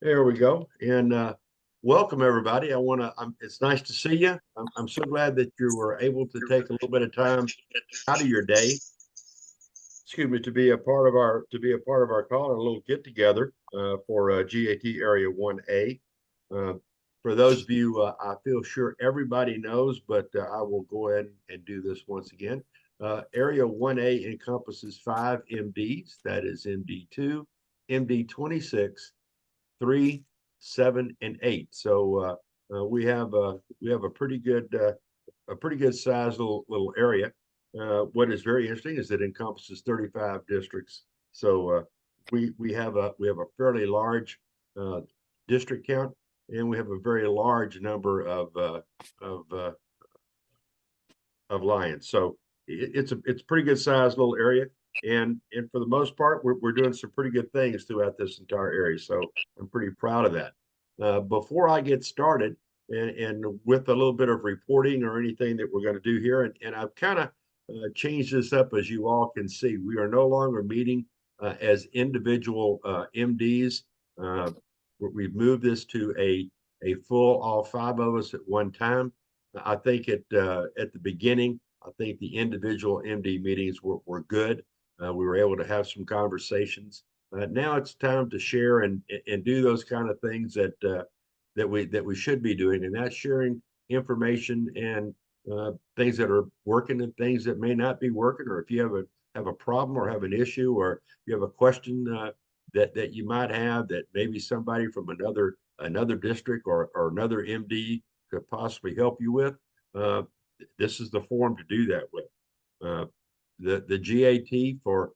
There we go. And welcome everybody. It's nice to see you. I'm so glad that you were able to take a little bit of time out of your day, excuse me, to be a part of our call and a little get together for GAT Area 1A. Uh, for those of you, I feel sure everybody knows, but I will go ahead and do this once again. Area 1A encompasses five MDs. That is MD2, MD 26, 3, 7, and 8. So we have a pretty good sized little area. What is very interesting is it encompasses 35 districts. So we have a fairly large uh, district count, and we have a very large number of uh, of lions. So it's a pretty good sized little area, and for the most part, we're doing some pretty good things throughout this entire area. So I'm pretty proud of that. Before I get started, and with a little bit of reporting or anything that we're going to do here, and I've kind of changed this up as you all can see. We are no longer meeting as individual MDs. Uh, we've moved this to a full all five of us at one time. I think at the beginning, I think the individual MD meetings were good. We were able to have some conversations. Now it's time to share and do those kind of things that we should be doing, and that's sharing information and things that are working and things that may not be working. Or if you have a problem or have an issue, or you have a question that you might have that maybe somebody from another district or another MD could possibly help you with, uh, this is the forum to do that with. Uh, the GAT for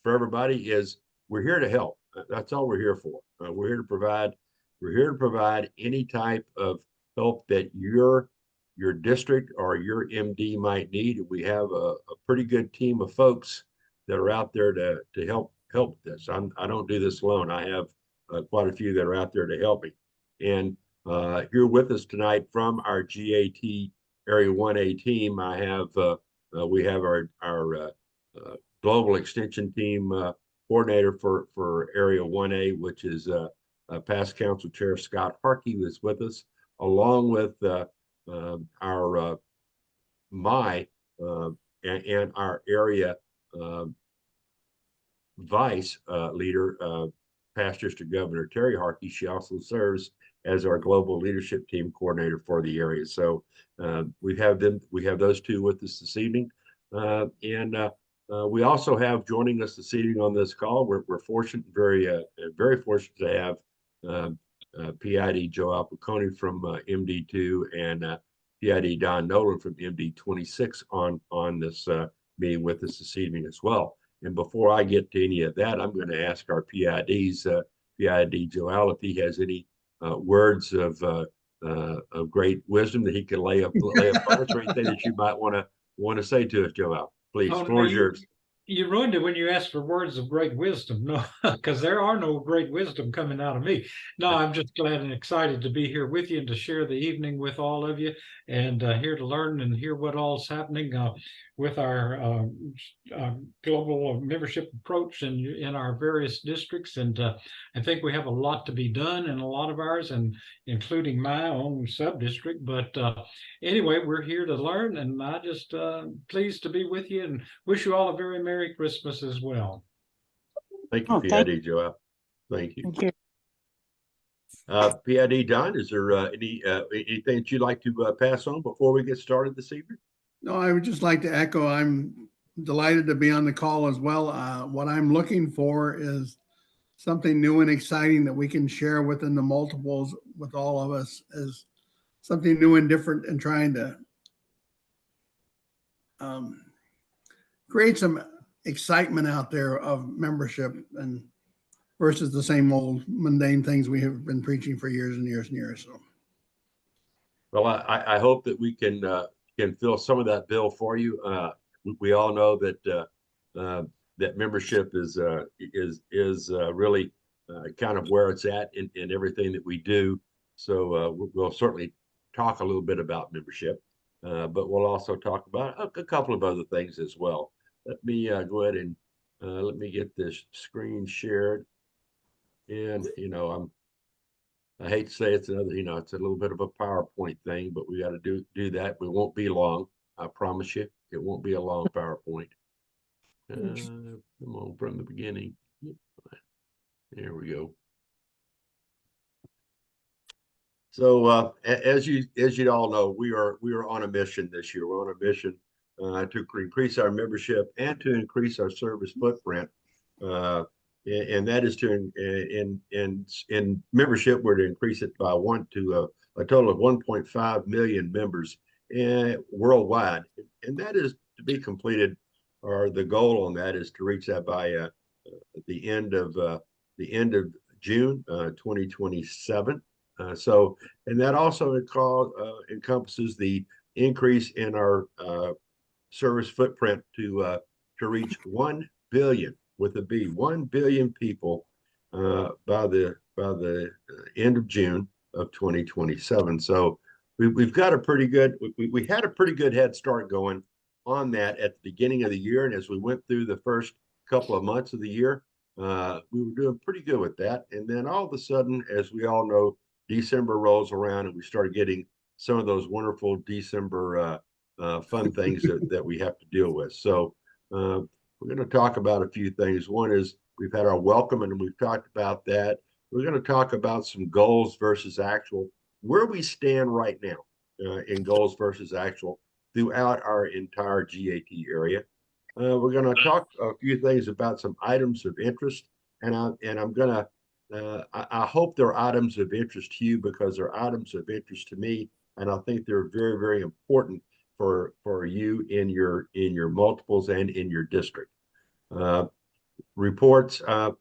everybody is we're here to help. That's all we're here for. We're here to provide any type of help that your district or your MD might need. We have a pretty good team of folks that are out there to help this. I don't do this alone. I have quite a few that are out there to help me. And here with us tonight from our GAT Area 1A team, we have our global extension team coordinator for Area 1A, which is past Council Chair Scott Harkey, who is with us, along with our my and our area uh, vice leader, past District Governor Terry Harkey. She also serves as our global leadership team coordinator for the area. So we have those two with us this evening. And we also have joining us this evening on this call. We're fortunate, very fortunate to have uh, PID Joe Alpiconi from MD2 and PID Don Nolan from MD26 on this meeting with us this evening as well. And before I get to any of that, I'm going to ask our PIDs, PID Joel, if he has any words of great wisdom that he can lay upon us, or anything that you might want to say to us, Joel. Please, Oh, no, floor is yours. you ruined it when you asked for words of great wisdom. No, because there are no great wisdom coming out of me. No, I'm just glad and excited to be here with you and to share the evening with all of you, and here to learn and hear what all's happening with our global membership approach in our various districts. And I think we have a lot to be done in a lot of ours, and including my own sub district. But anyway, we're here to learn, and I just pleased to be with you and wish you all a very Merry Christmas as well. Thank you, Oh, thank PID Joel. Thank you. you. PID Don, is there anything that you'd like to pass on before we get started this evening? No, I would just like to echo, I'm delighted to be on the call as well. What I'm looking for is something new and exciting that we can share within the multiples with all of us, is something new and different, and trying to um, create some excitement out there of membership, and versus the same old mundane things we have been preaching for years and years and years. So Well, I hope that we can fill some of that bill for you. We all know that membership is really kind of where it's at in everything that we do. So we'll certainly talk a little bit about membership, but we'll also talk about a couple of other things as well. Let me go ahead and let me get this screen shared. And, I hate to say it's another, it's a little bit of a PowerPoint thing, but we got to do that. We won't be long. I promise you, it won't be a long PowerPoint. Come on, from the beginning. There we go. So as you all know, we are on a mission this year. We're on a mission to increase our membership and to increase our service footprint. And that is to in membership, we're to increase it by a total of 1.5 million members worldwide, and that is to be completed, or the goal on that is to reach that by the end of June 2027. And that also encompasses the increase in our service footprint to reach 1 billion with a B, 1 billion people by the end of June of 2027. So we've got a pretty good, we had a pretty good head start going on that at the beginning of the year. And as we went through the first couple of months of the year, we were doing pretty good with that. And then all of a sudden, as we all know, December rolls around and we started getting some of those wonderful December fun things that we have to deal with. So we're going to talk about a few things. One is we've had our welcome, and we've talked about that. We're going to talk about some goals versus actual, where we stand right now in goals versus actual throughout our entire GAT area. We're going to talk a few things about some items of interest, and I'm going to I hope they're items of interest to you, because they're items of interest to me, and I think they're very, very important for you in your multiples and in your district. Reports, I'll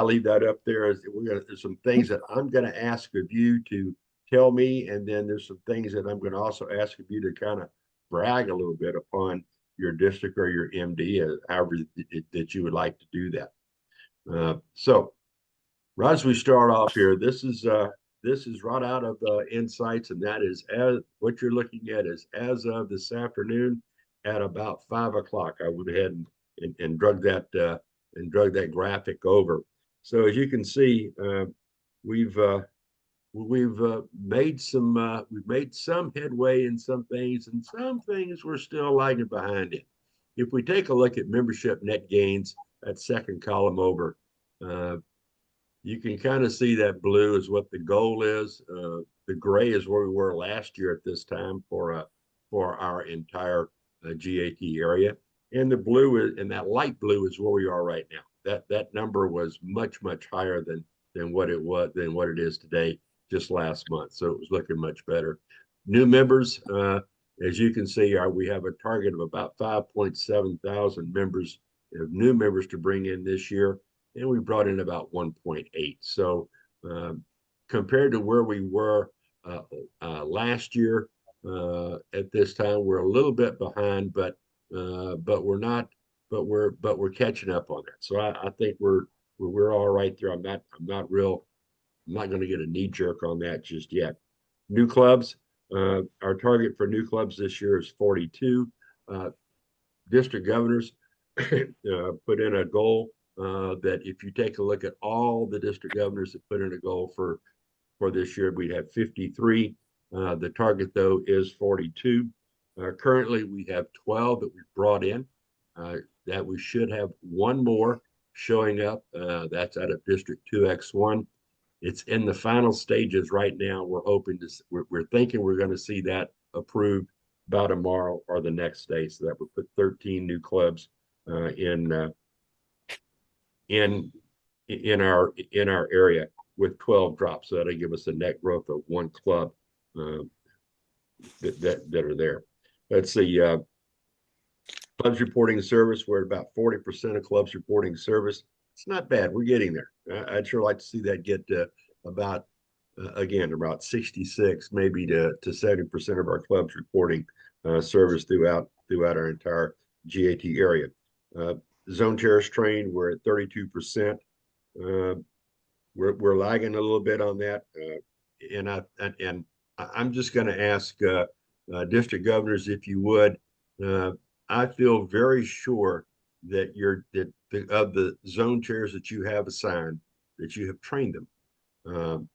leave that up there. There's some things that I'm going to ask of you to tell me, and then there's some things that I'm going to also ask of you to kind of brag a little bit upon your district or your MD, however that you would like to do that. So right as we start off here, this is right out of Insights, and that is what you're looking at is as of this afternoon at about 5 o'clock. I went ahead and drug that graphic over. So as you can see, we've made some headway in some things, and some things we're still lagging behind in. If we take a look at membership net gains, that second column over, you can kind of see that blue is what the goal is. The gray is where we were last year at this time for our entire GAT area, and the blue and that light blue is where we are right now. That number was much higher than what it is today just last month. So it was looking much better. New members, as you can see, we have a target of about 5.7 thousand members of new members to bring in this year, and we brought in about 1.8. So compared to where we were last year at this time, we're a little bit behind, but we're not, but we're catching up on that. So I think we're all right there. I'm not going to get a knee jerk on that just yet. New clubs, our target for new clubs this year is 42. District governors put in a goal that if you take a look at all the district governors that put in a goal for this year, we'd have 53. The target, though, is 42. Currently, we have 12 that we've brought in. That we should have one more showing up. That's out of District 2X1. It's in the final stages right now. We're thinking we're going to see that approved by tomorrow or the next day. So that would put 13 new clubs in our area with 12 drops. So that'll give us a net growth of one club that are there. Let's see. Clubs reporting service, we're at about 40% of clubs reporting service. It's not bad. We're getting there. I'd sure like to see that get to about 66, maybe to 70% of our clubs reporting service throughout our entire GAT area. Zone chairs trained, we're at 32%. We're lagging a little bit on that, and I'm just going to ask district governors, if you would. I feel very sure that of the zone chairs that you have assigned, that you have trained them.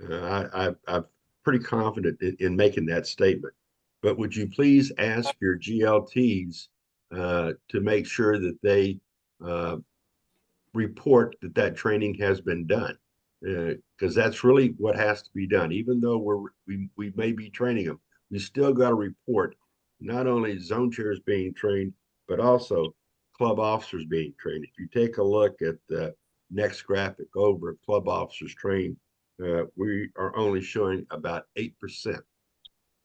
I'm pretty confident in making that statement. But would you please ask your GLTs to make sure that they report that training has been done? Because that's really what has to be done. Even though we may be training them, we still got to report not only zone chairs being trained, but also club officers being trained. If you take a look at the next graphic over club officers trained, we are only showing about 8%.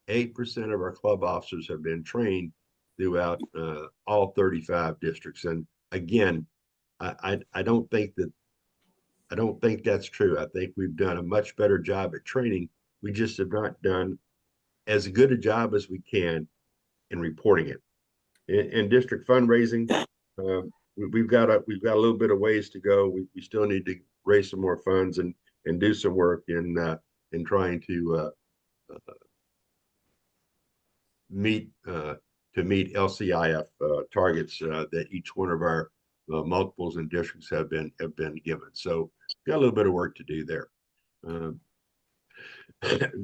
8% of our club officers have been trained throughout all 35 districts. And again, I don't think that's true. I think we've done a much better job at training. We just have not done as good a job as we can in reporting it. In district fundraising, we've got a little bit of ways to go. We still need to raise some more funds and do some work in trying to meet LCIF targets that each one of our multiples and districts have been given. So got a little bit of work to do there.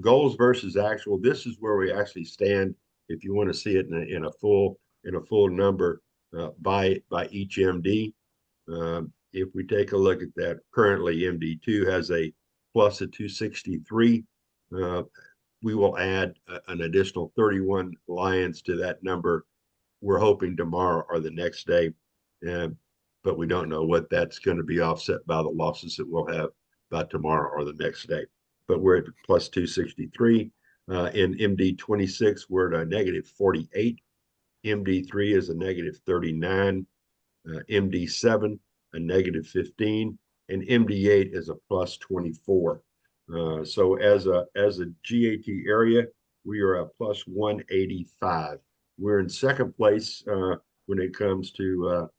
Goals versus actual. This is where we actually stand. If you want to see it in a full number by each MD. If we take a look at that, currently MD2 has a plus of 263. We will add an additional 31 lions to that number. We're hoping tomorrow or the next day, but we don't know what that's going to be offset by the losses that we'll have by tomorrow or the next day. But we're at plus 263. In MD26, we're at a negative 48. MD3 is a negative 39. MD7, a negative 15. And MD8 is a plus 24. So as a GAT area, we are a plus 185. We're in second place when it comes to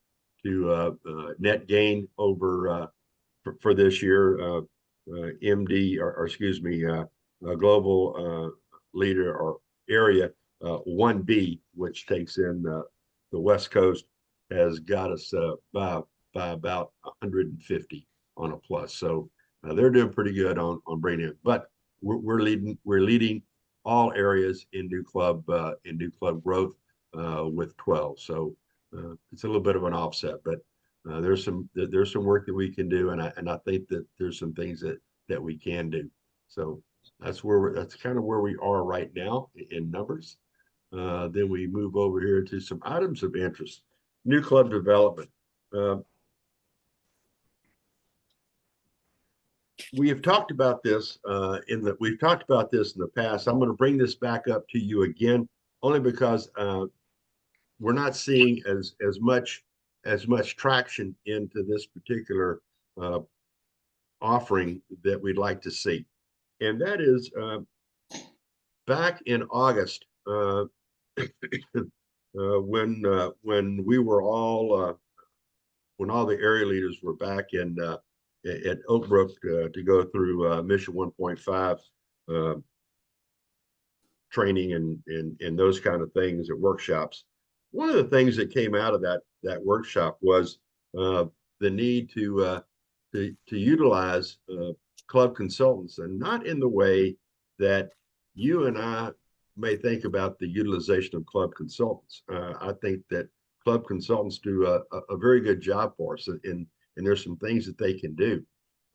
net gain over for this year. MD or excuse me, global leader or area 1B, which takes in the West Coast, has got us by about 150 on a plus. So they're doing pretty good on bringing it, but we're leading all areas in new club growth with 12. So it's a little bit of an offset, but there's some work that we can do, and I think that there's some things that we can do. So that's kind of where we are right now in numbers. Then we move over here to some items of interest. New club development. We have talked about this in the past. I'm going to bring this back up to you again, only because we're not seeing as much traction into this particular offering that we'd like to see, and that is back in August when we were all when all the area leaders were back in at Oak Brook to go through Mission 1.5 training and those kind of things at workshops. One of the things that came out of that workshop was the need to utilize club consultants, and not in the way that you and I may think about the utilization of club consultants. I think that club consultants do a very good job for us, and there's some things that they can do.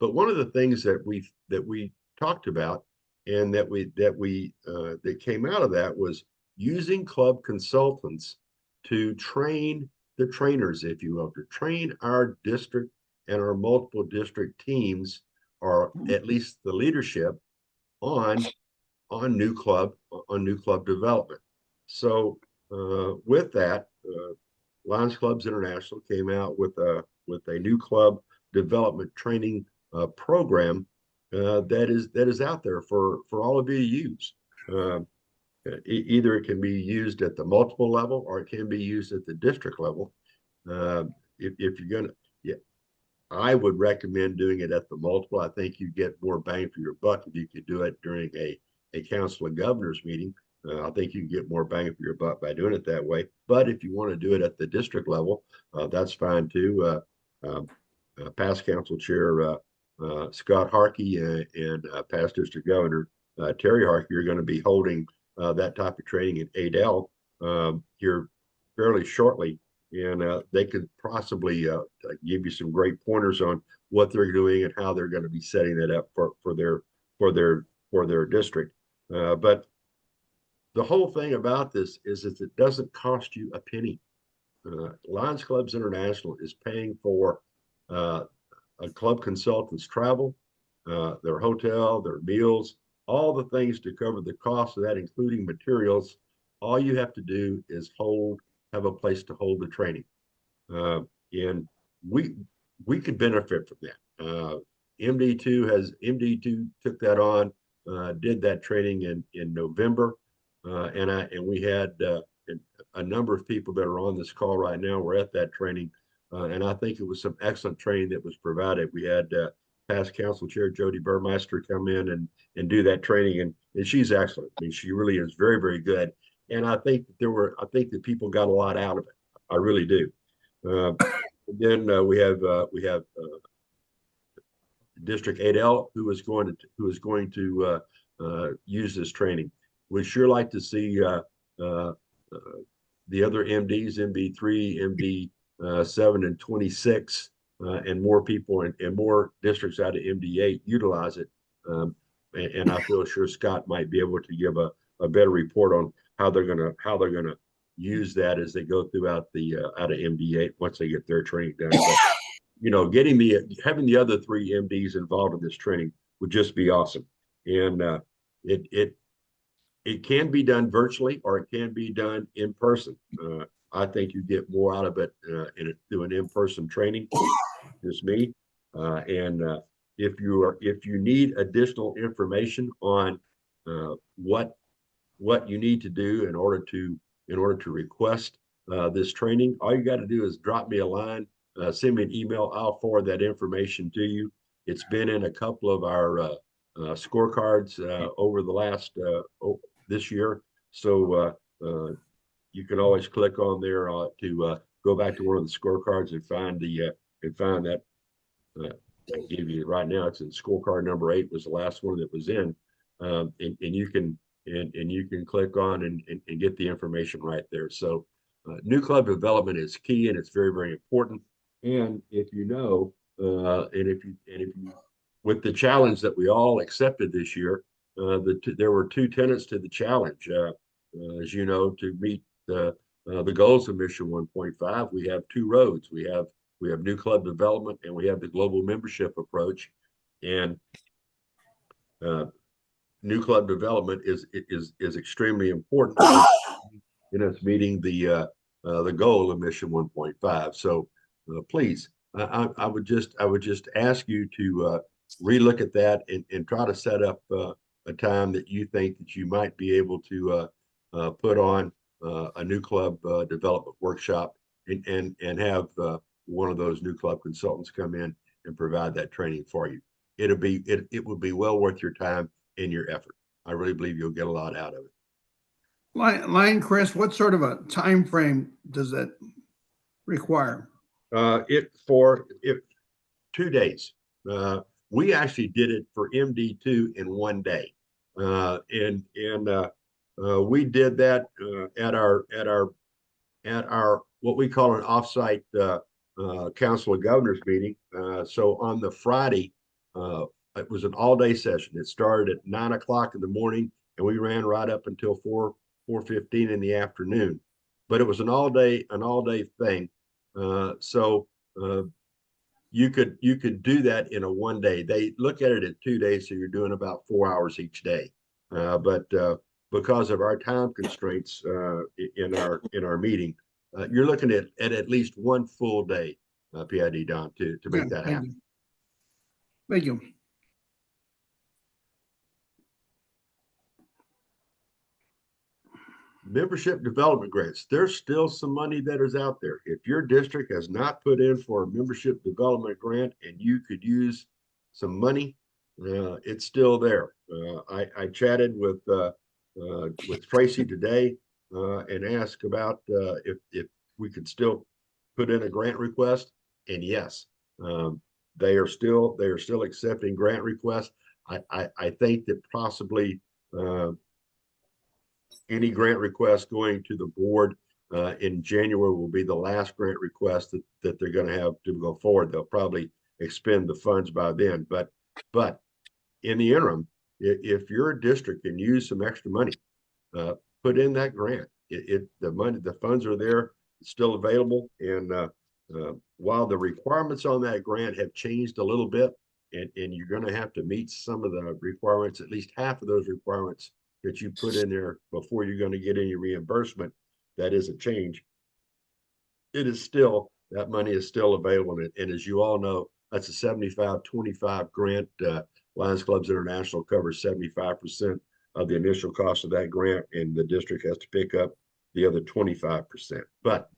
But one of the things that we talked about and that came out of that was using club consultants to train the trainers, if you will, to train our district and our multiple district teams, or at least the leadership, on new club development. So with that, Lions Clubs International came out with a new club development training program that is out there for all of you to use. Either it can be used at the multiple level, or it can be used at the district level. If you're gonna, yeah, I would recommend doing it at the multiple. I think you get more bang for your buck if you could do it during a council of governors meeting. I think you can get more bang for your buck by doing it that way. But if you want to do it at the district level, that's fine too. Past council chair Scott Harkey and past District Governor Terry Harkey are going to be holding that type of training in Adel here fairly shortly, and they could possibly give you some great pointers on what they're doing and how they're going to be setting that up for their district. But the whole thing about this is that it doesn't cost you a penny. Lions Clubs International is paying for a club consultant's travel, their hotel, their meals, all the things to cover the cost of that, including materials. All you have to do is have a place to hold the training. And we could benefit from that. MD2 took that on, did that training in November. And we had a number of people that are on this call right now were at that training. And I think it was some excellent training that was provided. We had past council chair Jody Burmeister come in and do that training, and she's excellent. I mean, she really is very, very good. And I think that people got a lot out of it. I really do. Then we have District 8L who is going to use this training. We'd sure like to see the other MDs, MD3, MD7, and 26, and more people and more districts out of MD8 utilize it. And I feel sure Scott might be able to give a better report on how they're gonna use that as they go throughout the out of MD8 once they get their training done. But, you know, having the other 3 MDs involved in this training would just be awesome. And it can be done virtually or it can be done in person. I think you get more out of it through an in-person training. Just me. And if you need additional information on what you need to do in order to request this training, all you got to do is drop me a line, send me an email. I'll forward that information to you. It's been in a couple of our scorecards over the last this year, so you can always click on there to go back to one of the scorecards and find that. I give you right now. It's in scorecard number 8 was the last one that was in, and you can click on and get the information right there. So new club development is key, and it's very, very important. And if you know, and if you with the challenge that we all accepted this year, there were 2 tenets to the challenge. As you know, to meet the goals of Mission 1.5, we have 2 roads. We have new club development, and we have the global membership approach. And new club development is extremely important in us meeting the goal of Mission 1.5. So please, I would just ask you to relook at that and try to set up a time that you think that you might be able to put on a new club development workshop and have one of those new club consultants come in and provide that training for you. It would be well worth your time and your effort. I really believe you'll get a lot out of it. Lion Chris, what sort of a time frame does that require? 2 days. We actually did it for MD2 in 1 day, and we did that at our what we call an offsite Council of Governors meeting. So on the Friday, it was an all-day session. It started at 9 o'clock in the morning, and we ran right up until 4:15 in the afternoon. But it was an all-day thing. So you could do that in a 1 day. They look at it at 2 days, so you're doing about 4 hours each day. But because of our time constraints in our meeting, you're looking at least 1 full day, PID Don, to make that happen. Thank you. Membership development grants. There's still some money that is out there. If your district has not put in for a membership development grant and you could use some money, it's still there. I chatted with Tracy today and asked about if we could still put in a grant request. And yes, they are still accepting grant requests. I think that possibly any grant request going to the board in January will be the last grant request that they're going to have to go forward. They'll probably expend the funds by then. But in the interim, if your district can use some extra money, put in that grant. The funds are there, it's still available. And while the requirements on that grant have changed a little bit, and you're going to have to meet some of the requirements, at least half of those requirements that you put in there before you're going to get any reimbursement. That is a change. It is still, that money is still available. And as you all know, that's a 75-25 grant. Lions Clubs International covers 75% of the initial cost of that grant, and the district has to pick up the other 25%. But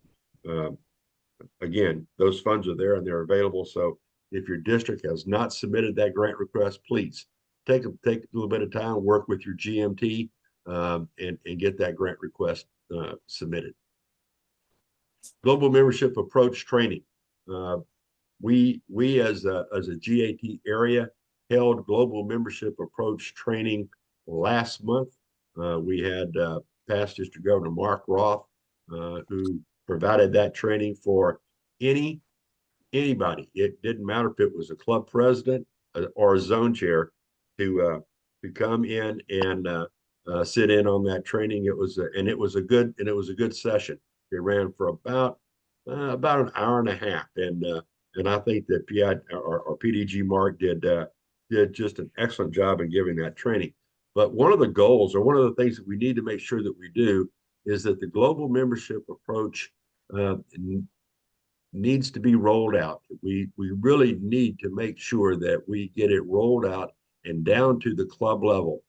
again, those funds are there and they're available. So if your district has not submitted that grant request, please take a little bit of time, work with your GMT, and get that grant request submitted. Global membership approach training. We as a GAT area held global membership approach training last month. We had past District Governor Mark Roth, who provided that training for anybody. It didn't matter if it was a club president or a zone chair to come in and sit in on that training. It was a good session. It ran for about an hour and a half, and I think that our PDG Mark did just an excellent job in giving that training. But one of the goals, or one of the things that we need to make sure that we do, is that the global membership approach needs to be rolled out. We really need to make sure that we get it rolled out and down to the club level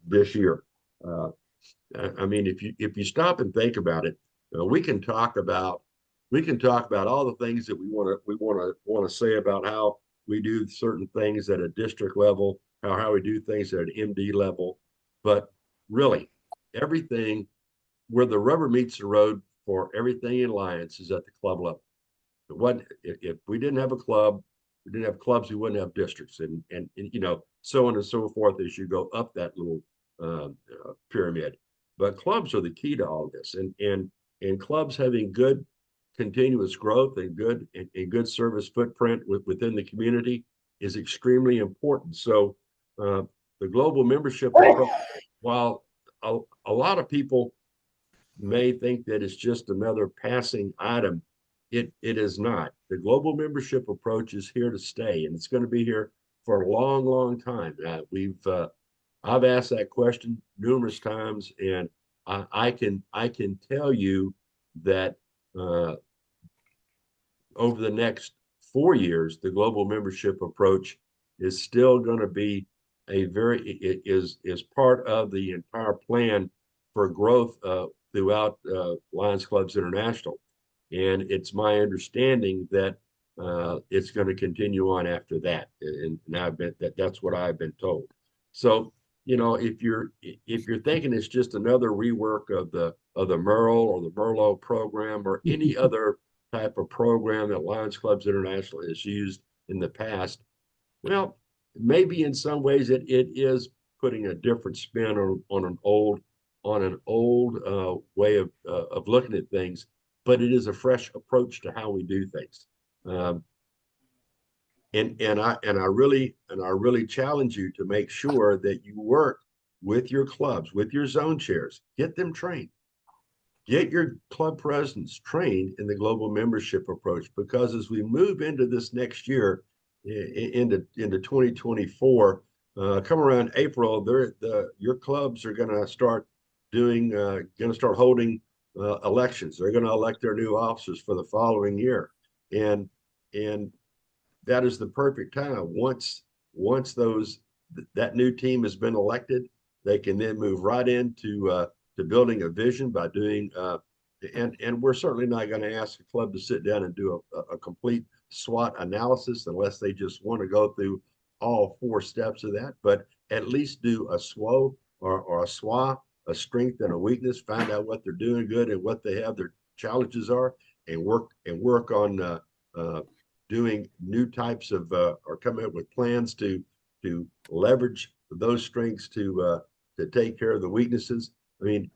this year. I mean, if you stop and think about it, we can talk about all the things that we want to say about how we do certain things at a district level, how we do things at an MD level, but really everything where the rubber meets the road for everything in Lions is at the club level. If we didn't have a club, we didn't have clubs, we wouldn't have districts, and so on and so forth as you go up that little pyramid. But clubs are the key to all this, and clubs having good continuous growth and good service footprint within the community is extremely important. So the global membership approach, while a lot of people may think that it's just another passing item, it is not. The global membership approach is here to stay, and it's going to be here for a long, long time. I've asked that question numerous times, and I can tell you that over the next 4 years, the global membership approach is still going to be is part of the entire plan for growth throughout Lions Clubs International. And it's my understanding that it's going to continue on after that. And that's what I've been told. So, if you're thinking it's just another rework of the Merle or the Merlot program or any other type of program that Lions Clubs International has used in the past, well, maybe in some ways it is putting a different spin on an old way of looking at things, but it is a fresh approach to how we do things. And I really challenge you to make sure that you work with your clubs, with your zone chairs, get them trained. Get your club presidents trained in the global membership approach, because as we move into this next year, into 2024, come around April, your clubs are going to start holding elections. They're going to elect their new officers for the following year, and that is the perfect time. Once that new team has been elected, they can then move right into to building a vision by doing and we're certainly not going to ask a club to sit down and do a complete SWOT analysis unless they just want to go through all 4 steps of that, but at least do a SWO or a SWA, a strength and a weakness, find out what they're doing good and what they have their challenges are, and work on doing new types of or coming up with plans to leverage those strengths to take care of the weaknesses. I mean,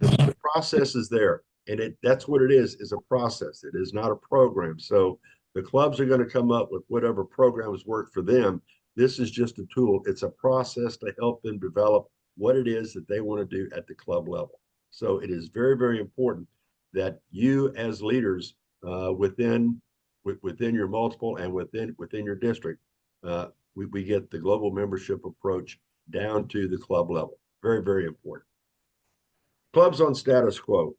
the process is there, and that's what it is a process. It is not a program. So the clubs are going to come up with whatever programs work for them. This is just a tool. It's a process to help them develop what it is that they want to do at the club level. So it is very, very important that you as leaders within your multiple and within your district, we get the global membership approach down to the club level. Very, very important. Clubs on status quo.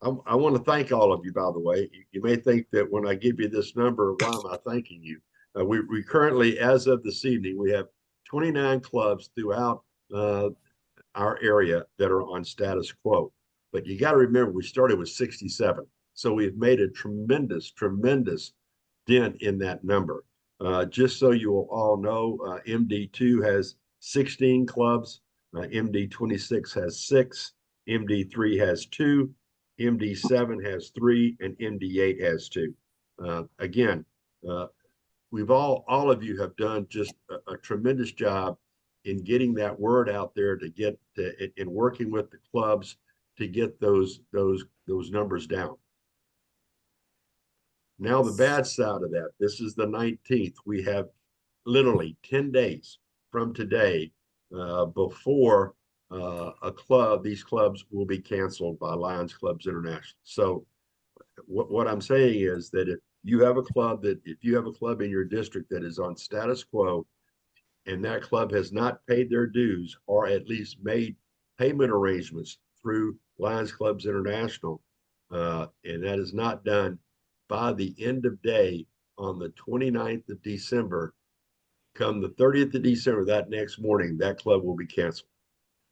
I want to thank all of you, by the way. You may think that when I give you this number, why am I thanking you? We currently, as of this evening, we have 29 clubs throughout our area that are on status quo. But you got to remember, we started with 67. So we've made a tremendous, tremendous dent in that number. Just so you will all know, MD2 has 16 clubs, MD26 has 6, MD3 has 2, MD7 has 3, and MD8 has 2. Again, we've all of you have done just a tremendous job in getting that word out there to get in working with the clubs to get those numbers down. Now the bad side of that, this is the 19th. We have literally 10 days from today before these clubs will be canceled by Lions Clubs International. So what I'm saying is that if you have a club in your district that is on status quo and that club has not paid their dues or at least made payment arrangements through Lions Clubs International, and that is not done by the end of day on the 29th of December, come the 30th of December, that next morning, that club will be canceled.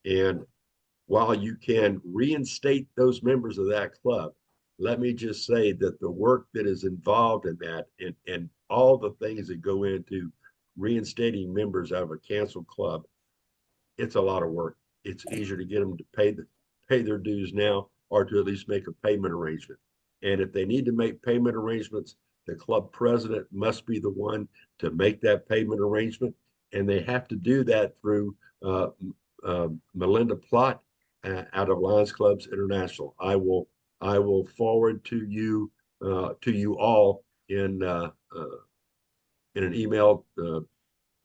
And while you can reinstate those members of that club, let me just say that the work that is involved in that and all the things that go into reinstating members out of a canceled club, it's a lot of work. It's easier to get them to pay their dues now or to at least make a payment arrangement. And if they need to make payment arrangements, the club president must be the one to make that payment arrangement. And they have to do that through Melinda Plott out of Lions Clubs International. I will forward to you all in an email.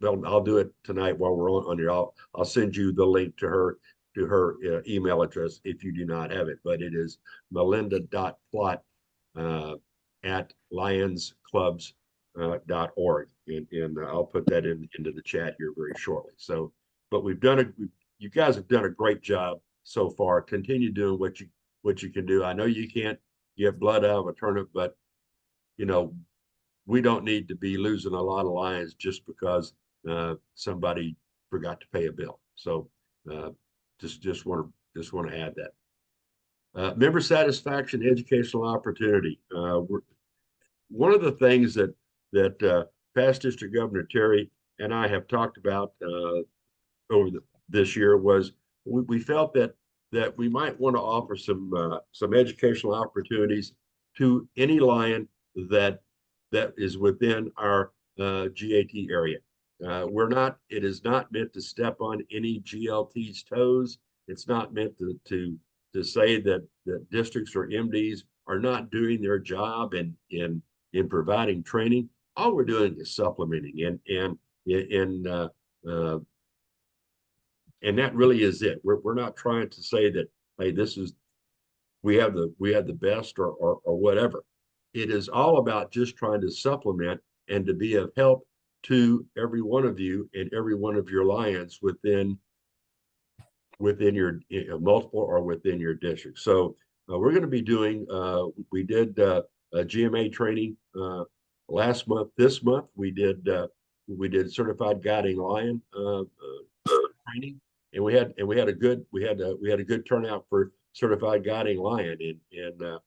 I'll do it tonight while we're on here. I'll send you the link to her email address if you do not have it, but it is melinda.plott at lionsclubs.org. And I'll put that into the chat here very shortly. So, but you guys have done a great job so far. Continue doing what you can do. I know you can't get blood out of a turnip, but we don't need to be losing a lot of Lions just because somebody forgot to pay a bill. So just want to add that. Member satisfaction, educational opportunity. One of the things that past District Governor Terry and I have talked about over this year was we felt that we might want to offer some educational opportunities to any Lion that is within our GAT area. It is not meant to step on any GLT's toes. It's not meant to say that districts or MDs are not doing their job in providing training. All we're doing is supplementing, and that really is it. We're not trying to say that, hey, we have the best or whatever. It is all about just trying to supplement and to be of help to every one of you and every one of your Lions within your multiple or within your district. So we're going to be doing, we did a GMA training last month. This month we did certified guiding Lion training, and we had a good turnout for certified guiding Lion. And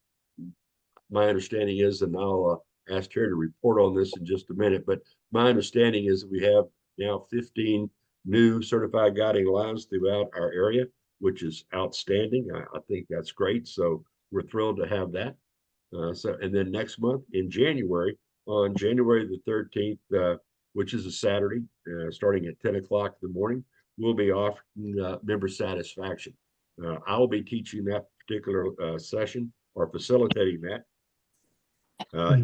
my understanding is, and I'll ask Terry to report on this in just a minute, but my understanding is that we have now 15 new certified guiding Lions throughout our area, which is outstanding. I think that's great. So we're thrilled to have that. And then next month in January, on January the 13th, which is a Saturday, starting at 10 o'clock in the morning. We'll be offering member satisfaction. I'll be teaching that particular session or facilitating that.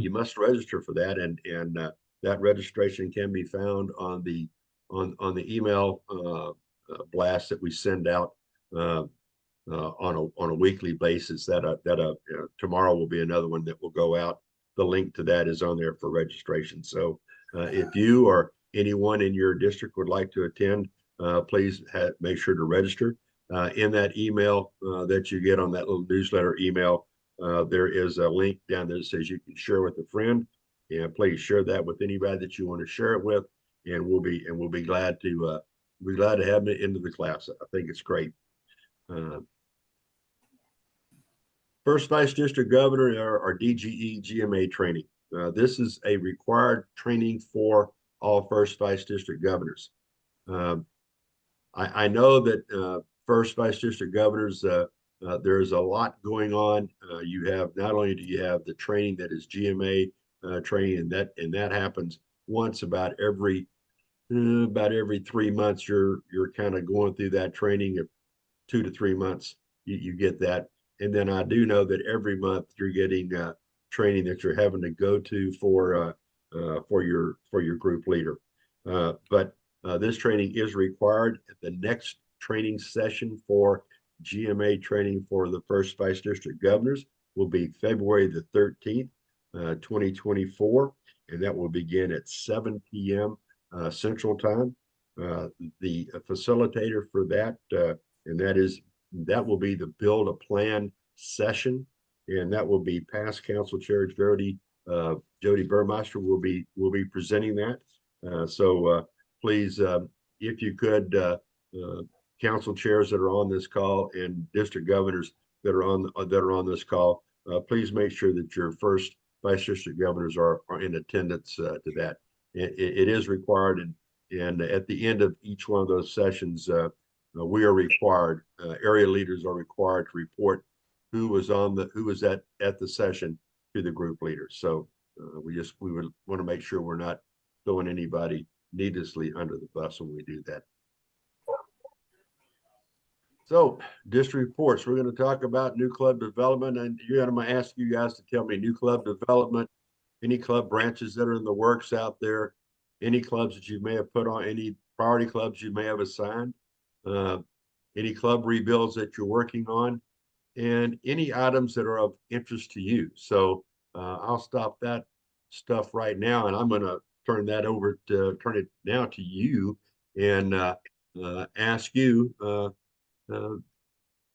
You must register for that, and that registration can be found on the email blast that we send out on a weekly basis. Tomorrow will be another one that will go out. The link to that is on there for registration. So if you or anyone in your district would like to attend, please make sure to register. In that email that you get on that little newsletter email, there is a link down there that says you can share with a friend, and please share that with anybody that you want to share it with, and we'll be glad to have them into the class. I think it's great. First Vice District Governor or DGE GMA training. This is a required training for all First Vice District Governors. I know that First Vice District Governors, there's a lot going on. You have, not only do you have the training that is GMA training, and that happens once about every 3 months. You're kind of going through that training of 2 to 3 months. You get that. And then I do know that every month you're getting training that you're having to go to for your group leader. But this training is required. The next training session for GMA training for the First Vice District Governors will be February the 13th, 2024, and that will begin at 7 p.m. Central Time. The facilitator for that, and that will be the Build a Plan session, and that will be past Council Chair Jody Burmeister will be presenting that. So please, if you could, council chairs that are on this call and district governors that are on this call, please make sure that your First Vice District Governors are in attendance to that. It is required, and at the end of each one of those sessions, we are required, area leaders are required to report who was at the session to the group leaders. So we would want to make sure we're not throwing anybody needlessly under the bus when we do that. So district reports, we're going to talk about new club development, and I'm going to ask you guys to tell me new club development, any club branches that are in the works out there, any clubs that you may have put on, any priority clubs you may have assigned, any club rebuilds that you're working on, and any items that are of interest to you. So I'll stop that stuff right now, and I'm going to turn it now to you and ask you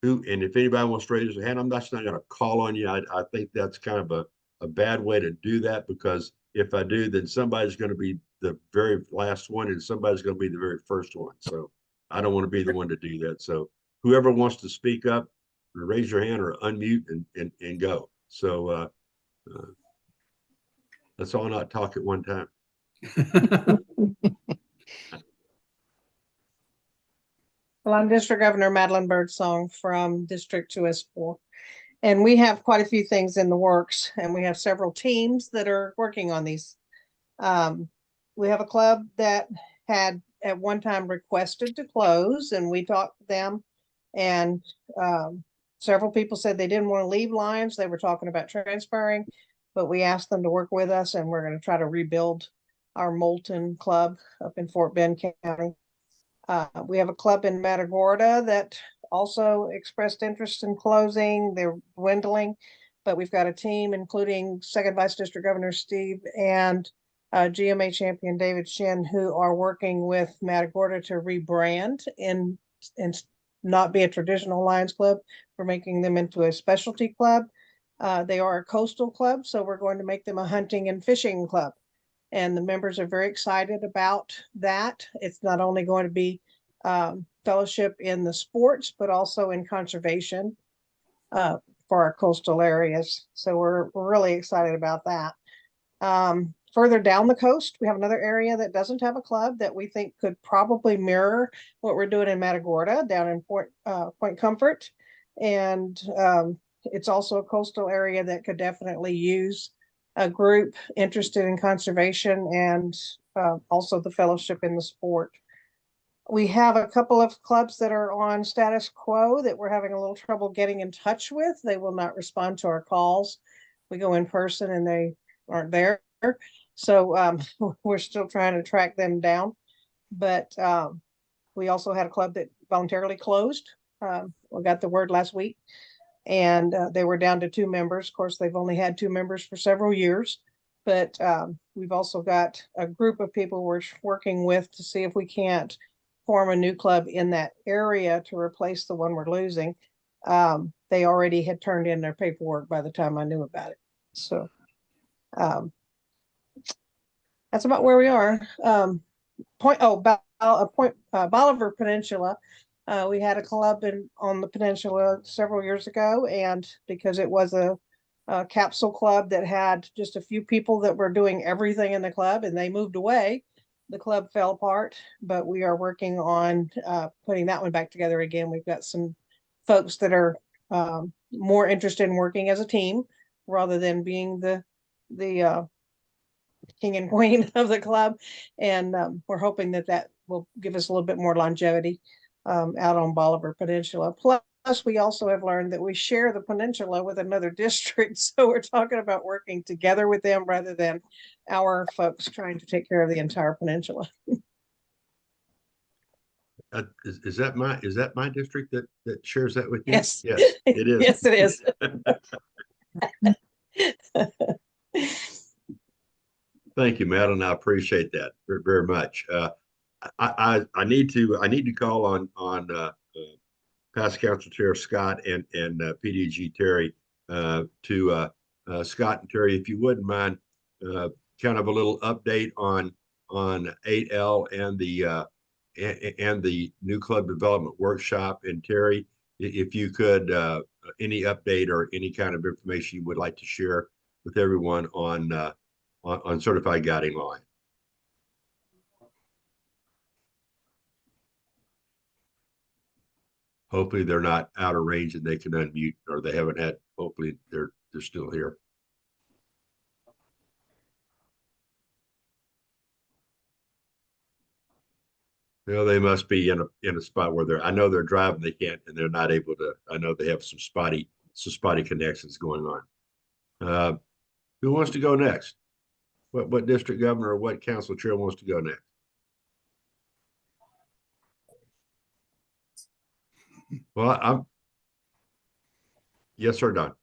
who, and if anybody wants to raise their hand, I'm not going to call on you. I think that's kind of a bad way to do that, because if I do, then somebody's going to be the very last one and somebody's going to be the very first one. So I don't want to be the one to do that. So whoever wants to speak up, raise your hand or unmute and go. So let's all not talk at one time. Well, I'm District Governor Madeline Birdsong from District 2S4. And we have quite a few things in the works, and we have several teams that are working on these. We have a club that had at one time requested to close, and we talked to them, and several people said they didn't want to leave Lions. They were talking about transferring, but we asked them to work with us, and we're going to try to rebuild our Moulton club up in Fort Bend County. We have a club in Matagorda that also expressed interest in closing. They're dwindling, but we've got a team, including Second Vice District Governor Steve and GMA champion David Shin, who are working with Matagorda to rebrand and not be a traditional Lions club. We're making them into a specialty club. They are a coastal club, so we're going to make them a hunting and fishing club. And the members are very excited about that. It's not only going to be fellowship in the sports, but also in conservation for our coastal areas. So we're really excited about that. Further down the coast, we have another area that doesn't have a club that we think could probably mirror what we're doing in Matagorda down in Point Comfort. And it's also a coastal area that could definitely use a group interested in conservation and also the fellowship in the sport. We have a couple of clubs that are on status quo that we're having a little trouble getting in touch with. They will not respond to our calls. We go in person and they aren't there. So we're still trying to track them down. But we also had a club that voluntarily closed. We got the word last week, and they were down to 2 members. Of course, they've only had 2 members for several years. But we've also got a group of people we're working with to see if we can't form a new club in that area to replace the one we're losing. They already had turned in their paperwork by the time I knew about it. So that's about where we are. Bolivar Peninsula. We had a club on the peninsula several years ago, and because it was a capsule club that had just a few people that were doing everything in the club and they moved away, the club fell apart. But we are working on putting that one back together again. We've got some folks that are more interested in working as a team rather than being the king and queen of the club. And we're hoping that will give us a little bit more longevity out on Bolivar Peninsula. Plus, we also have learned that we share the peninsula with another district. So we're talking about working together with them rather than our folks trying to take care of the entire peninsula. Is that my district that shares that with you? Yes. Yes, it is. Yes, it is. Thank you, Madeline. I appreciate that very, very much. I need to call on past council chair Scott and PDG Terry to Scott and Terry, if you wouldn't mind, kind of a little update on 8L and the new club development workshop. And Terry, if you could, any update or any kind of information you would like to share with everyone on certified guiding line. Hopefully they're not out of range and they can unmute, or they haven't had, hopefully they're still here. Well, they must be in a spot where I know they're driving, they can't, and they're not able to. I know they have some spotty connections going on. Who wants to go next? What district governor or what council chair wants to go next? Well, yes, sir, Don.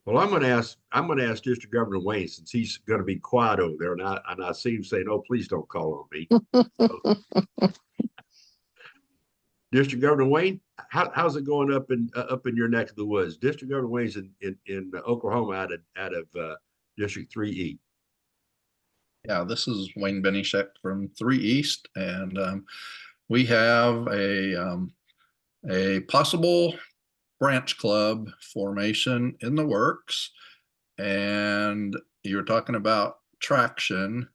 Well, I'm going to ask District Governor Wayne, since he's going to be quiet over there, and I see him saying, "Oh, please don't call on me." District Governor Wayne, how's it going up in your neck of the woods? District Governor Wayne's in Oklahoma out of District 3E. Yeah, this is Wayne Benishek from 3 East, and we have a possible branch club formation in the works. And you're talking about traction.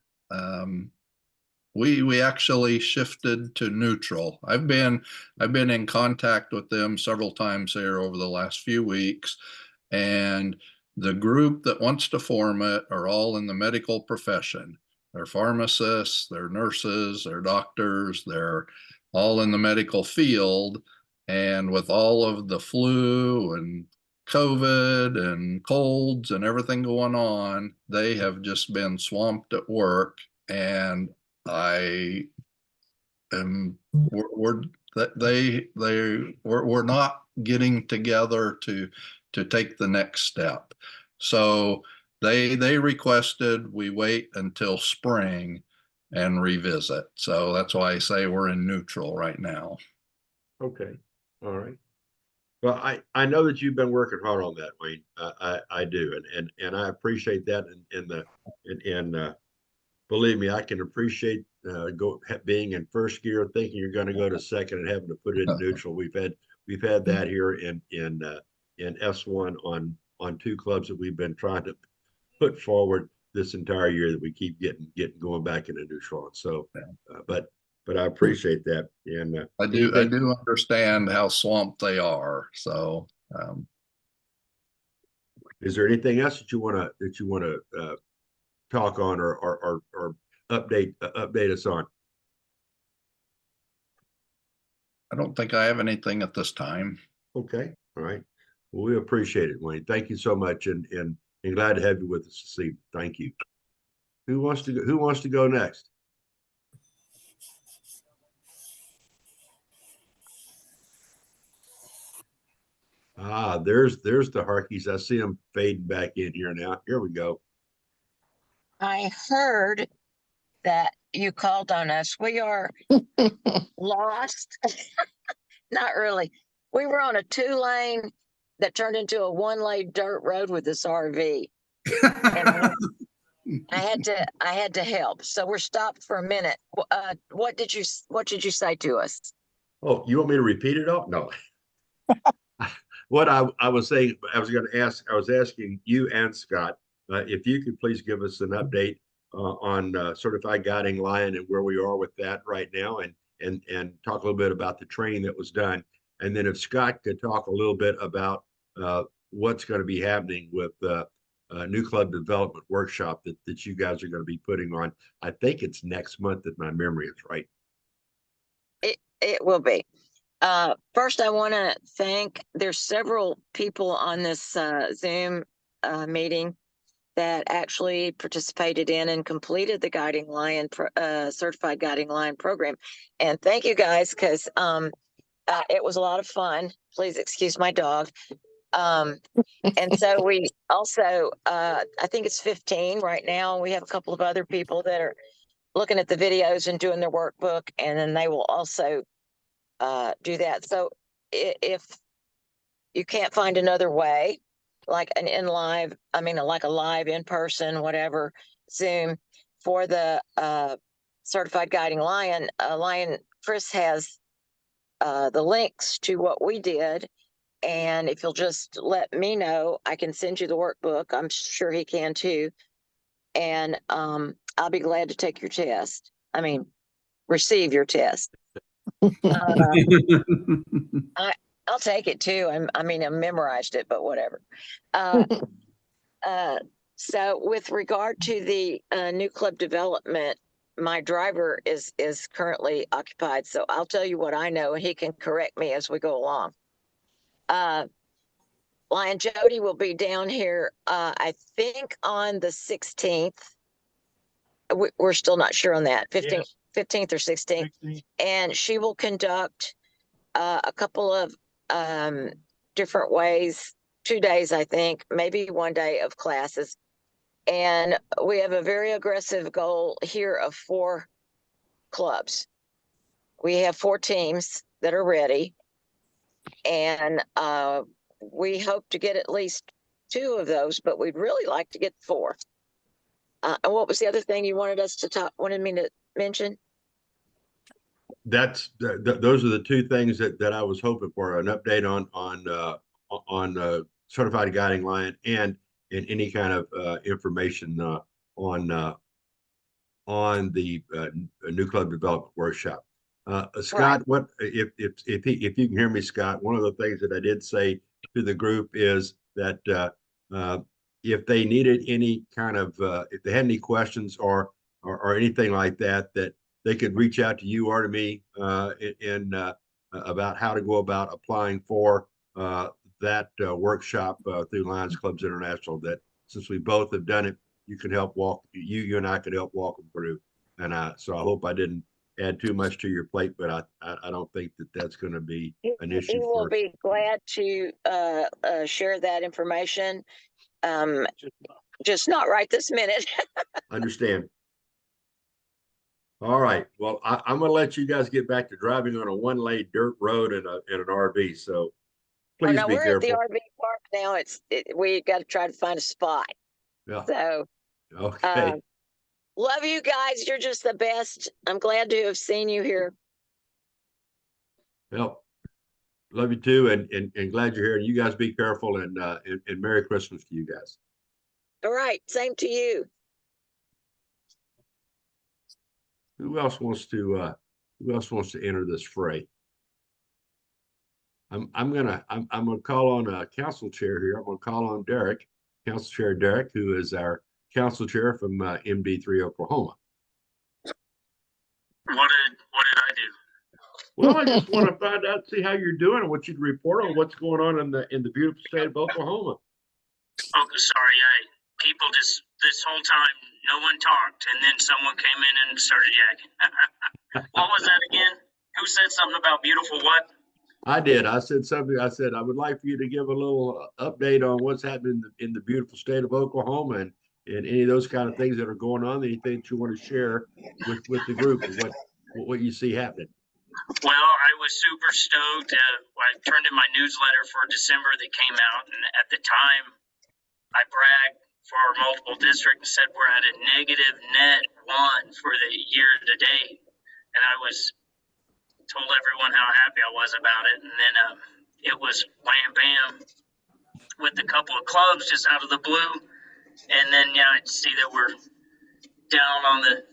We actually shifted to neutral. I've been in contact with them several times here over the last few weeks, and the group that wants to form it are all in the medical profession. They're pharmacists, they're nurses, they're doctors, they're all in the medical field. And with all of the flu and COVID and colds and everything going on, they have just been swamped at work. And we're not getting together to take the next step. So they requested we wait until spring and revisit. So that's why I say we're in neutral right now. Okay. All right. Well, I know that you've been working hard on that, Wayne. I do, and I appreciate that. And believe me, I can appreciate being in first gear, thinking you're going to go to second, and having to put it in neutral. We've had that here in S1 on 2 clubs that we've been trying to put forward this entire year, that we keep getting going back into neutral. So, but I appreciate that. And I do understand how swamped they are. So Is there anything else that you want to talk on or update us on? I don't think I have anything at this time. Okay, all right. Well, we appreciate it, Wayne. Thank you so much, and glad to have you with us this evening. Thank you. Who wants to go next? Ah, there's the Harkeys. I see them fading back in here now. Here we go. I heard that you called on us. We are lost. Not really. We were on a 2-lane that turned into a 1-lane dirt road with this RV. And I had to help. So we're stopped for a minute. What did you say to us? Oh, you want me to repeat it all? No. What I was saying, I was asking you and Scott, if you could please give us an update on certified guiding lion and where we are with that right now, and talk a little bit about the training that was done. And then if Scott could talk a little bit about what's going to be happening with new club development workshop that you guys are going to be putting on. I think it's next month, if my memory is right. It will be. First, I want to thank, there's several people on this Zoom meeting that actually participated in and completed the Guiding Lion Certified Guiding Lion program. And thank you guys, because it was a lot of fun. Please excuse my dog. And so we also, I think it's 15 right now. We have a couple of other people that are looking at the videos and doing their workbook, and then they will also do that. So if you can't find another way, like like a live in person, whatever, Zoom for the Certified Guiding Lion, Chris has the links to what we did. And if you'll just let me know, I can send you the workbook. I'm sure he can too. And I'll be glad to take your test. Receive your test. I'll take it too. I memorized it, but whatever. So with regard to the new club development, my driver is currently occupied. So I'll tell you what I know, and he can correct me as we go along. Lion Jody will be down here, I think on the 16th. We're still not sure on that. 15th or 16th. 16th. And she will conduct a couple of different ways, 2 days, I think, maybe 1 day of classes. And we have a very aggressive goal here of 4 clubs. We have 4 teams that are ready. And we hope to get at least 2 of those, but we'd really like to get 4. And what was the other thing you wanted me to mention? Those are the 2 things that I was hoping for: an update on certified guiding lion and any kind of information on the new club development workshop. Scott, right. What if you can hear me, Scott? One of the things that I did say to the group is that if they needed any kind of if they had any questions or anything like that, that they could reach out to you or to me about how to go about applying for that workshop through Lions Clubs International. That since we both have done it, you and I could help walk them through. And so I hope I didn't add too much to your plate, but I don't think that's going to be an issue. We will be glad to share that information. Just not right this minute. Understand. All right. Well, I'm going to let you guys get back to driving on a 1-lane dirt road in an RV. So please be we're careful. At the RV park now. We got to try to find a spot. Yeah. So okay. Love you guys. You're just the best. I'm glad to have seen you here. Well, love you too, and glad you're here. And you guys be careful, and Merry Christmas to you guys. All right. Same to you. Who else wants to enter this fray? I'm gonna call on a council chair here. I'm gonna call on Derek, Council Chair Derek, who is our council chair from MD3 Oklahoma. What did I do? Well, I just want to find out, see how you're doing, and what you'd report on what's going on in the beautiful state of Oklahoma. Oh, sorry. People just this whole time, no one talked, and then someone came in and started yakking. What was that again? Who said something about beautiful what? I did. I said something. I said I would like for you to give a little update on what's happening in the beautiful state of Oklahoma, and any of those kind of things that are going on. Anything that you want to share with the group, and what you see happening. Well, I was super stoked. I turned in my newsletter for December that came out, and at the time, I bragged for multiple districts and said we're at a negative net 1 for the year to date, and I told everyone how happy I was about it, and then it was wham bam with a couple of clubs just out of the blue, and then I'd see that we're down on the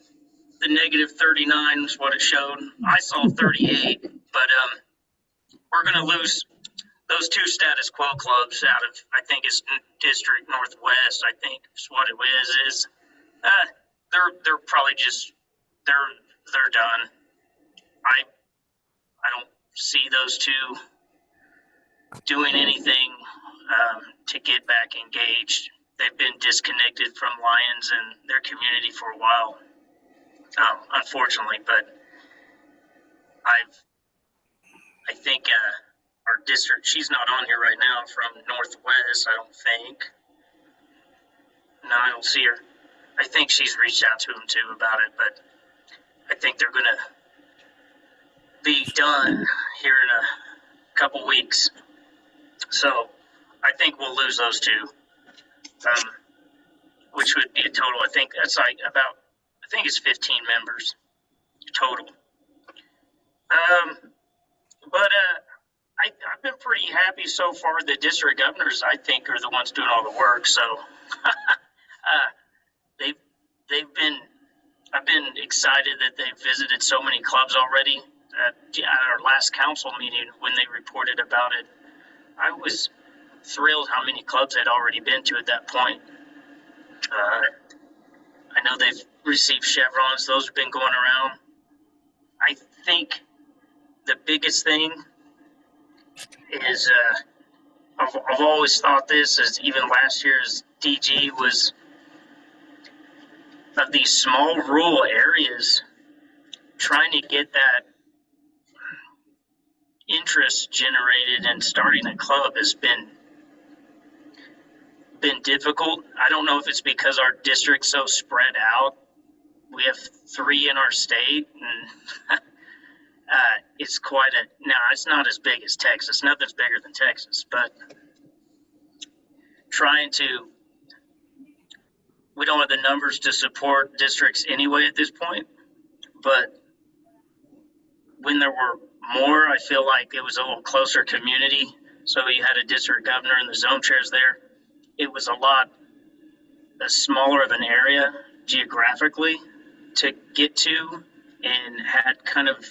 negative 39 was what it showed. I saw 38, but we're going to lose those 2 status quo clubs out of, I think it's District Northwest, I think is what it is. They're probably just, they're done. I don't see those 2 doing anything to get back engaged. They've been disconnected from Lions and their community for a while. Unfortunately, but I think our district, she's not on here right now, from Northwest, I don't think. No, I don't see her. I think she's reached out to them too about it, but I think they're going to be done here in a couple weeks. So I think we'll lose those 2, which would be a total, I think that's like about, I think it's 15 members total. But I've been pretty happy so far. The district governors, I think, are the ones doing all the work. So I've been excited that they've visited so many clubs already. At our last council meeting, when they reported about it, I was thrilled how many clubs they'd already been to at that point. I know they've received chevrons. Those have been going around. I think the biggest thing is I've always thought this, as even last year's DG was, of these small rural areas, trying to get that interest generated and starting a club has been difficult. I don't know if it's because our district's so spread out. We have 3 in our state, and it's quite it's not as big as Texas. Nothing's bigger than Texas, but we don't have the numbers to support districts anyway at this point, but when there were more, I feel like it was a little closer community. So you had a district governor and the zone chairs there. It was a lot smaller of an area geographically to get to, and had kind of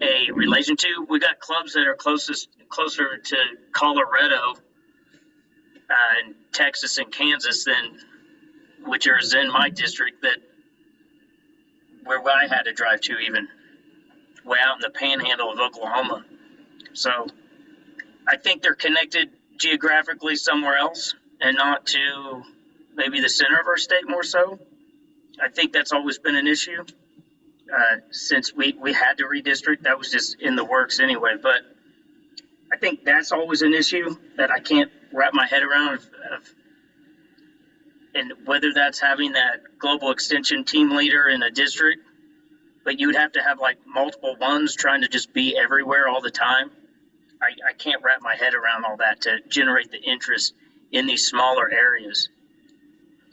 a relation to. We got clubs that are closer to Colorado and Texas and Kansas which are in my district, where I had to drive to, even way out in the panhandle of Oklahoma. So I think they're connected geographically somewhere else and not to maybe the center of our state more so. I think that's always been an issue since we had to redistrict. That was just in the works anyway. But I think that's always an issue that I can't wrap my head around and whether that's having that global extension team leader in a district, but you would have to have like multiple ones trying to just be everywhere all the time. I can't wrap my head around all that to generate the interest in these smaller areas.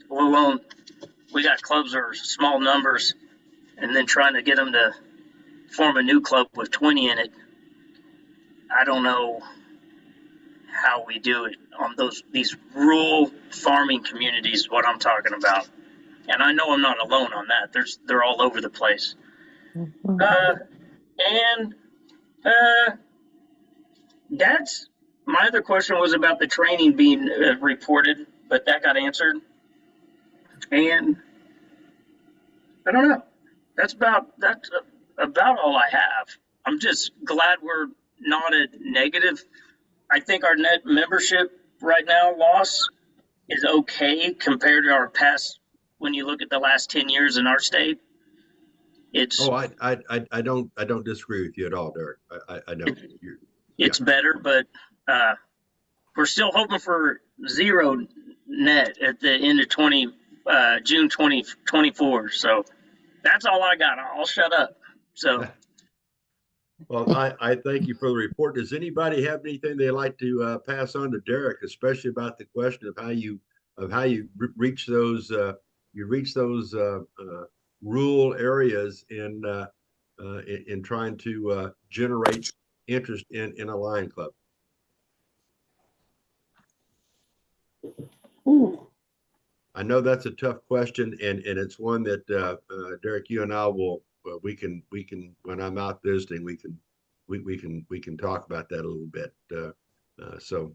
We got clubs that are small numbers, and then trying to get them to form a new club with 20 in it. I don't know how we do it on these rural farming communities is what I'm talking about. And I know I'm not alone on that. They're all over the place. And that's my other question was about the training being reported, but that got answered. And I don't know. That's about all I have. I'm just glad we're not at negative. I think our net membership right now loss is okay compared to our past. When you look at the last 10 years in our state, it's Oh, I don't disagree with you at all, Derek. I don't. it's better, but we're still hoping for zero net at the end of June 2024. So that's all I got. I'll shut up. So Well, I thank you for the report. Does anybody have anything they'd like to pass on to Derek, especially about the question of how you reach those rural areas in trying to generate interest in a Lion Club? I know that's a tough question, and it's one that Derek, you and I will we can when I'm out visiting, we can talk about that a little bit. So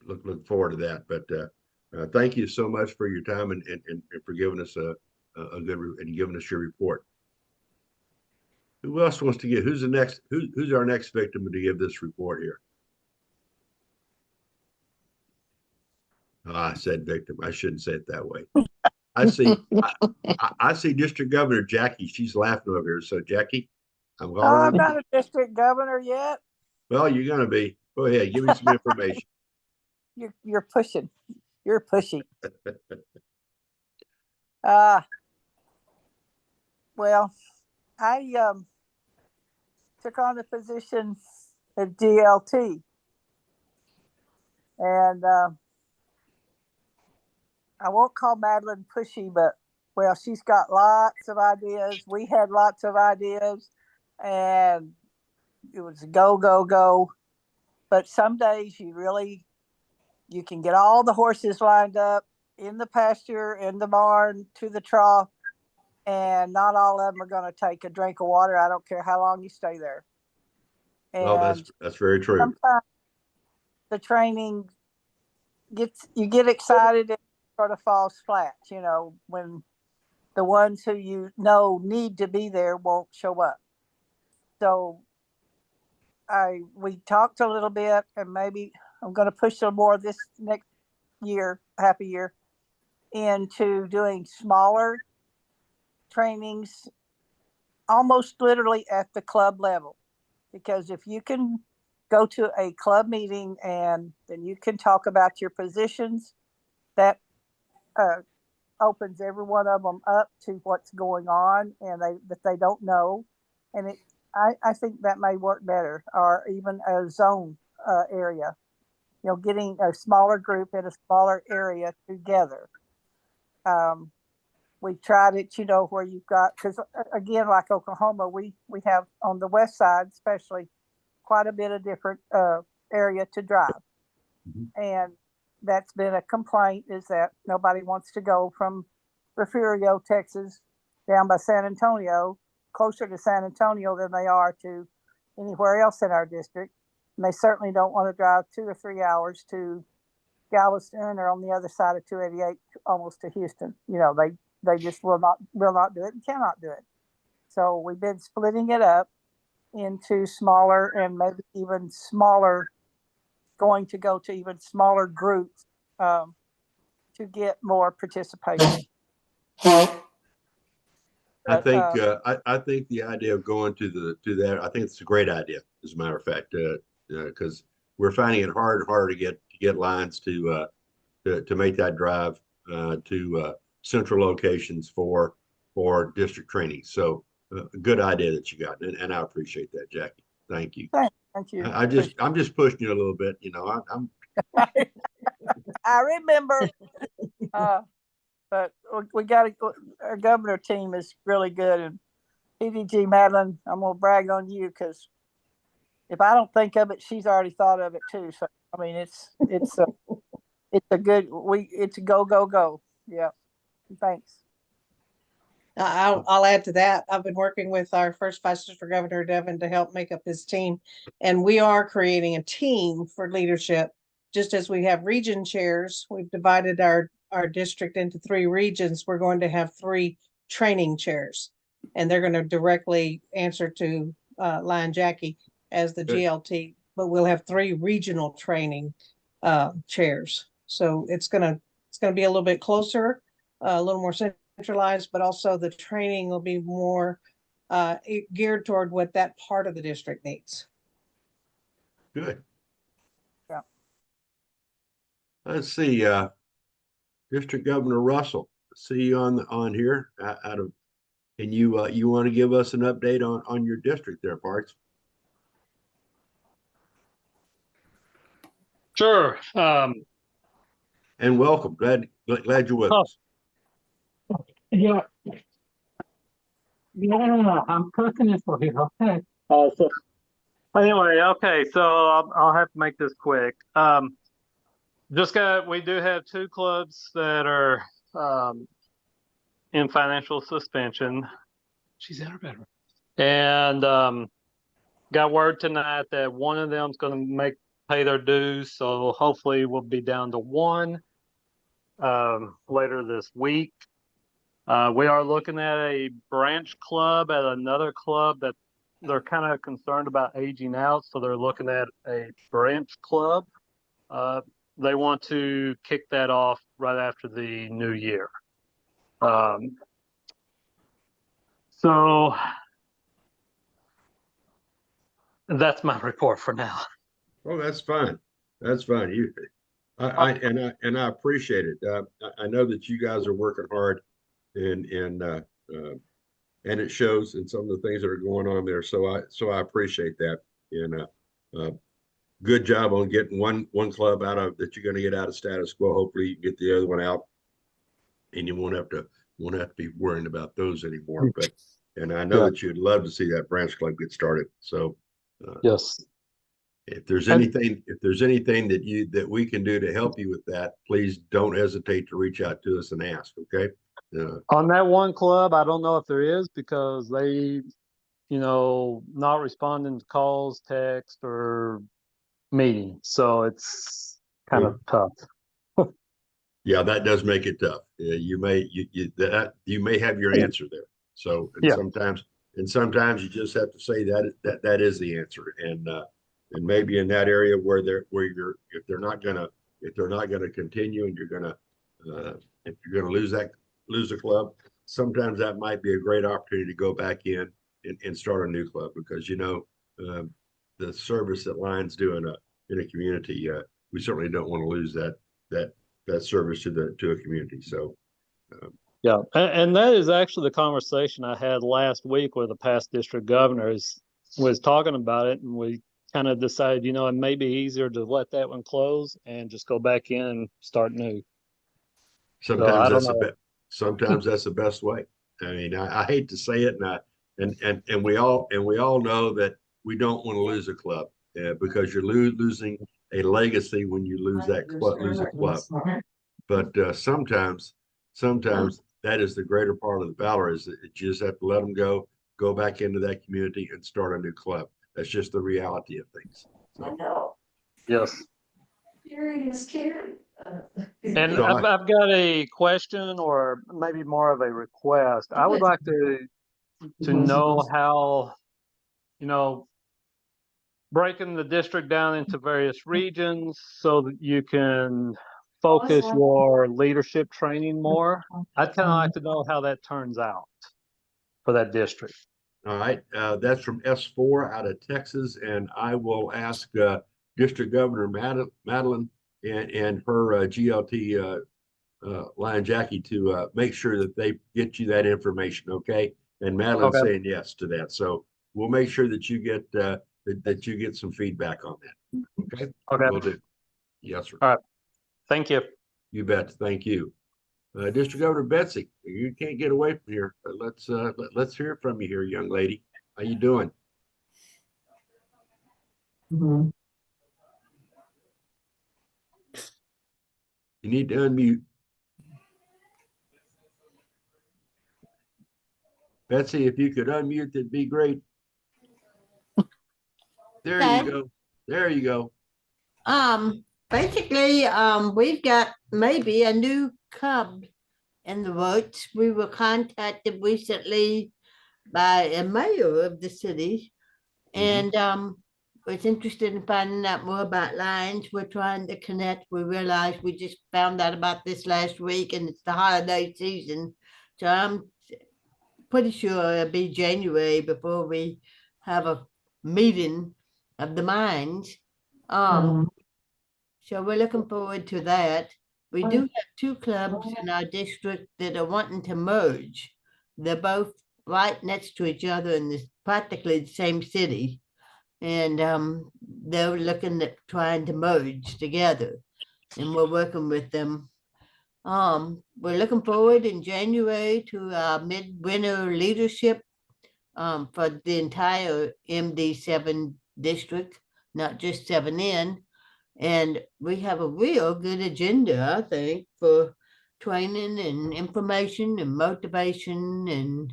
look forward to that. But thank you so much for your time and for giving us a good and giving us your report. Who else wants to give? Who's the next? Who's our next victim to give this report here? Oh, I said victim. I shouldn't say it that way. I see District Governor Jackie. She's laughing over here. So Jackie, I'm Oh, I'm calling. not a district governor yet. Well, you're gonna be. Go ahead. Give me some information. You're pushing. You're pushy. Well, I took on the position at DLT, and I won't call Madeline pushy, but well, she's got lots of ideas. We had lots of ideas, and it was go, go, go. But some days you can get all the horses lined up in the pasture, in the barn, to the trough, and not all of them are going to take a drink of water. I don't care how long you stay there. And Well, that's very true. sometimes the training you get excited and it sort of falls flat, when the ones who need to be there won't show up. So we talked a little bit, and maybe I'm going to push a little more this next year, happy year, into doing smaller trainings, almost literally at the club level. Because if you can go to a club meeting and then you can talk about your positions, that opens every one of them up to what's going on and that they don't know. And I think that may work better, or even a zone area, getting a smaller group in a smaller area together. We've tried it, where you've got, because again, like Oklahoma, we have on the west side, especially, quite a bit of different area to drive. Mm-hmm. And that's been a complaint, is that nobody wants to go from Refugio, Texas, down by San Antonio, closer to San Antonio than they are to anywhere else in our district. And they certainly don't want to drive 2 or 3 hours to Galveston or on the other side of 288, almost to Houston. They just will not do it and cannot do it. So we've been splitting it up into smaller and maybe even smaller, going to go to even smaller groups to get more participation. I think the idea of going to that, I think it's a great idea, as a matter of fact, because we're finding it harder and harder to get lines to make that drive to central locations for district training. So good idea that you got, and I appreciate that, Jackie. Thank you. Thank you. I'm just pushing you a little bit. I'm I remember. But we got our governor team is really good, and PDG Madeline, I'm gonna brag on you, because if I don't think of it, she's already thought of it too. So I mean, it's a good it's a go. Yeah. Thanks. I'll add to that. I've been working with our first Vice District Governor, Devin, to help make up his team. And we are creating a team for leadership. Just as we have region chairs, we've divided our district into 3 regions. We're going to have 3 training chairs. And they're going to directly answer to Lion Jackie as the Good. GLT, but we'll have 3 regional training chairs. So it's gonna be a little bit closer, a little more centralized, but also the training will be more geared toward what that part of the district needs. Good. Yeah. Let's see, District Governor Russell, see you on here out of, and you want to give us an update on your district there, Parks? Sure. And welcome. Glad you're with us. Yeah. Yeah, I'm cooking it for you. Okay. So anyway, okay. So I'll have to make this quick. We do have 2 clubs that are in financial suspension. She's out of bed. And got word tonight that one of them's going to pay their dues. So hopefully we'll be down to 1 later this week. We are looking at a branch club at another club that they're kind of concerned about aging out. So they're looking at a branch club. They want to kick that off right after the new year. So that's my report for now. Oh, that's fine. That's fine. I appreciate it. I know that you guys are working hard, and it shows in some of the things that are going on there. So I appreciate that. And good job on getting one club out of that you're going to get out of status quo. Hopefully you can get the other one out, and you won't have to be worrying about those anymore. And I know that you'd love to see that branch club get started. So yes. If there's anything that we can do to help you with that, please don't hesitate to reach out to us and ask. Okay. On that one club, I don't know if there is because they, not responding to calls, text, or meetings. So it's kind of tough. Yeah, that does make it tough. You may have your answer there. So sometimes you just have to say that is the answer. And maybe in that area if they're not gonna continue and if you're gonna lose a club, sometimes that might be a great opportunity to go back in and start a new club because the service that Lion's doing in a community, we certainly don't want to lose that service to a community. So yeah, and that is actually the conversation I had last week with the past district governors was talking about it, and we kind of decided, it may be easier to let that one close and just go back in and start new. Sometimes that's the best way. I mean, I hate to say it, and we all know that we don't want to lose a club because you're losing a legacy when you lose a club. But sometimes that is the greater part of the battle is that you just have to let them go back into that community and start a new club. That's just the reality of things. So. I know. Yes. Scary is scary. And I've got a question or maybe more of a request. I would like to know how, breaking the district down into various regions so that you can focus your leadership training more. I'd kind of like to know how that turns out for that district. All right, that's from S4 out of Texas, and I will ask District Governor Madeline and her GLT Lion Jackie to make sure that they get you that information. Okay, and Madeline's saying yes to that, so we'll make sure that you get that you get some feedback on that. Okay. Okay. Will do. Yes, sir. All right. Thank you. You bet. Thank you. District Governor Betsy, you can't get away from here. Let's hear from you here, young lady. How you doing? Mm-hmm. You need to unmute. Betsy, if you could unmute, that'd be great. There you Okay. go. There you go. Basically, we've got maybe a new cub in the works. We were contacted recently by a mayor of the city and was interested in finding out more about Lions. We're trying to connect. We realized we just found out about this last week and it's the holiday season. So I'm pretty sure it'll be January before we have a meeting of the minds. So we're looking forward to that. We do have two clubs in our district that are wanting to merge. They're both right next to each other in this practically the same city. And they're looking at trying to merge together. And we're working with them. We're looking forward in January to our midwinter leadership for the entire MD7 district, not just 7N. And we have a real good agenda, I think, for training and information and motivation and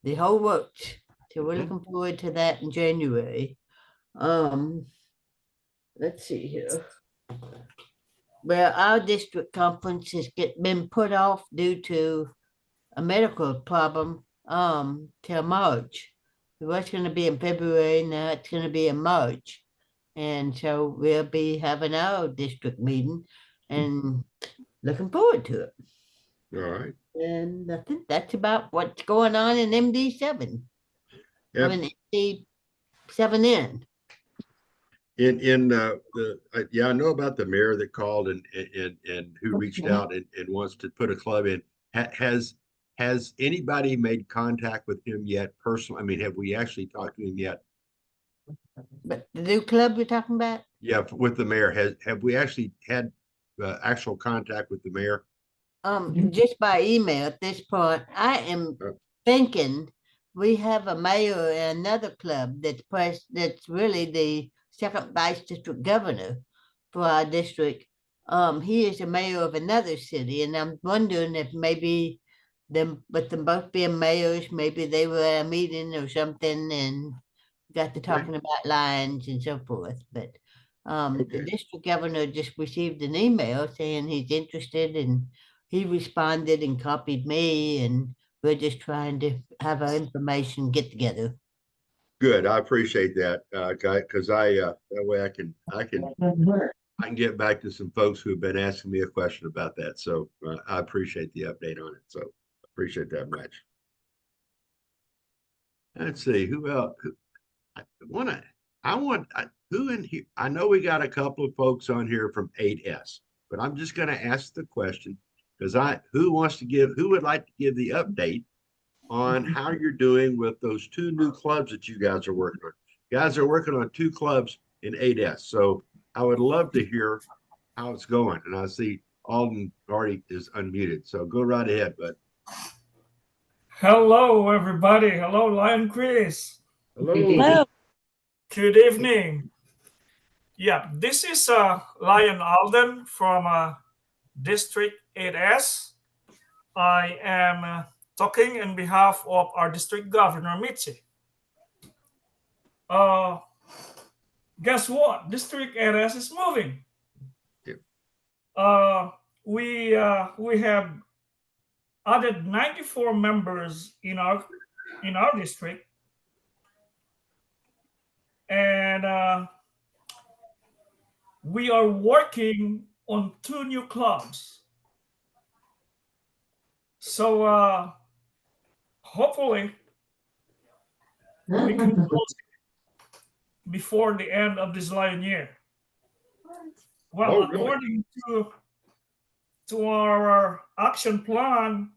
the whole works. So we're looking forward to that in January. Let's see here. Well, our district conference has been put off due to a medical problem till March. It was going to be in February, now it's going to be in March. And so we'll be having our district meeting and looking forward to it. All right. And I think that's about what's going on in MD7. Yep. I mean, MD7N. Yeah, I know about the mayor that called and who reached out and wants to put a club in. Has anybody made contact with him yet personally? I mean, have we actually talked to him yet? But the new club you're talking about? Yeah, with the mayor. Have we actually had actual contact with the mayor? Just by email at this point. I am thinking we have a mayor in another club that's really the second vice district governor for our district. He is a mayor of another city, and I'm wondering if maybe them both being mayors, maybe they were at a meeting or something and got to talking about lines and so forth. But the district governor just received an email saying he's interested, and he responded and copied me, and we're just trying to have our information get together. Good. I appreciate that, because that way I can get back to some folks who have been asking me a question about that. So I appreciate the update on it. So appreciate that much. Let's see who else. Who in here? I know we got a couple of folks on here from 8S, but I'm just going to ask the question because who would like to give the update on how you're doing with those two new clubs that you guys are working on? You guys are working on two clubs in 8S. So I would love to hear how it's going. And I see Alden already is unmuted. So go right ahead, bud. Hello, everybody. Hello, Lion Chris. Hello. Hello. Good evening. Yeah, this is Lion Alden from District 8S. I am talking on behalf of our district governor, Mitzi. Guess what? District 8S is moving. Yep. We have added 94 members in our district, and we are working on two new clubs. So hopefully we can close it before the end of this Lion year. Well, really? according to our action plan,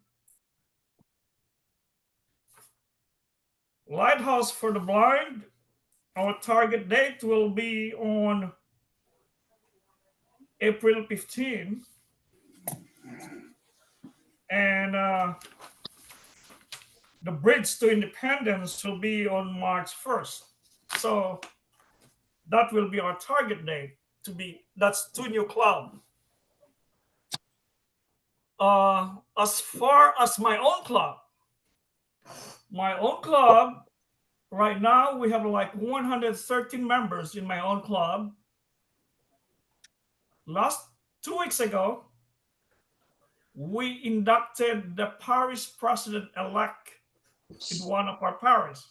Lighthouse for the Blind, our target date will be on April 15, and the Bridge to Independence will be on March 1st. So that will be our target date that's two new clubs. As far as my own club, my own club, right now we have like 113 members in my own club. Last 2 weeks ago, we inducted the parish president-elect in one of our parishes.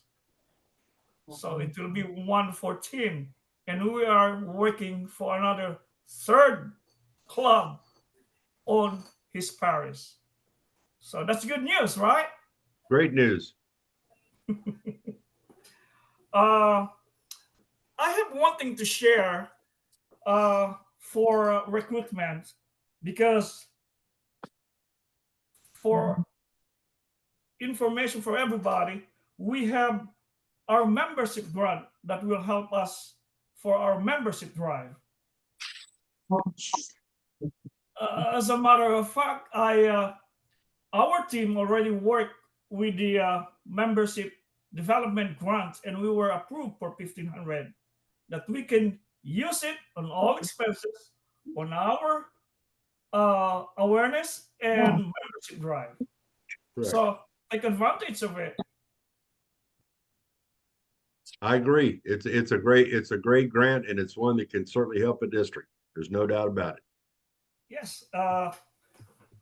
So it will be 114. And we are working for another third club on his parish. So that's good news, right? Great news. I have one thing to share for recruitment, because for information for everybody, we have our membership grant that will help us for our membership drive. As a matter of fact, our team already worked with the membership development grant, and we were approved for 1,500 that we can use it on all expenses on our awareness and membership drive. Correct. So take advantage of it. I agree. It's a great grant, and it's one that can certainly help a district. There's no doubt about it. Yes. I'm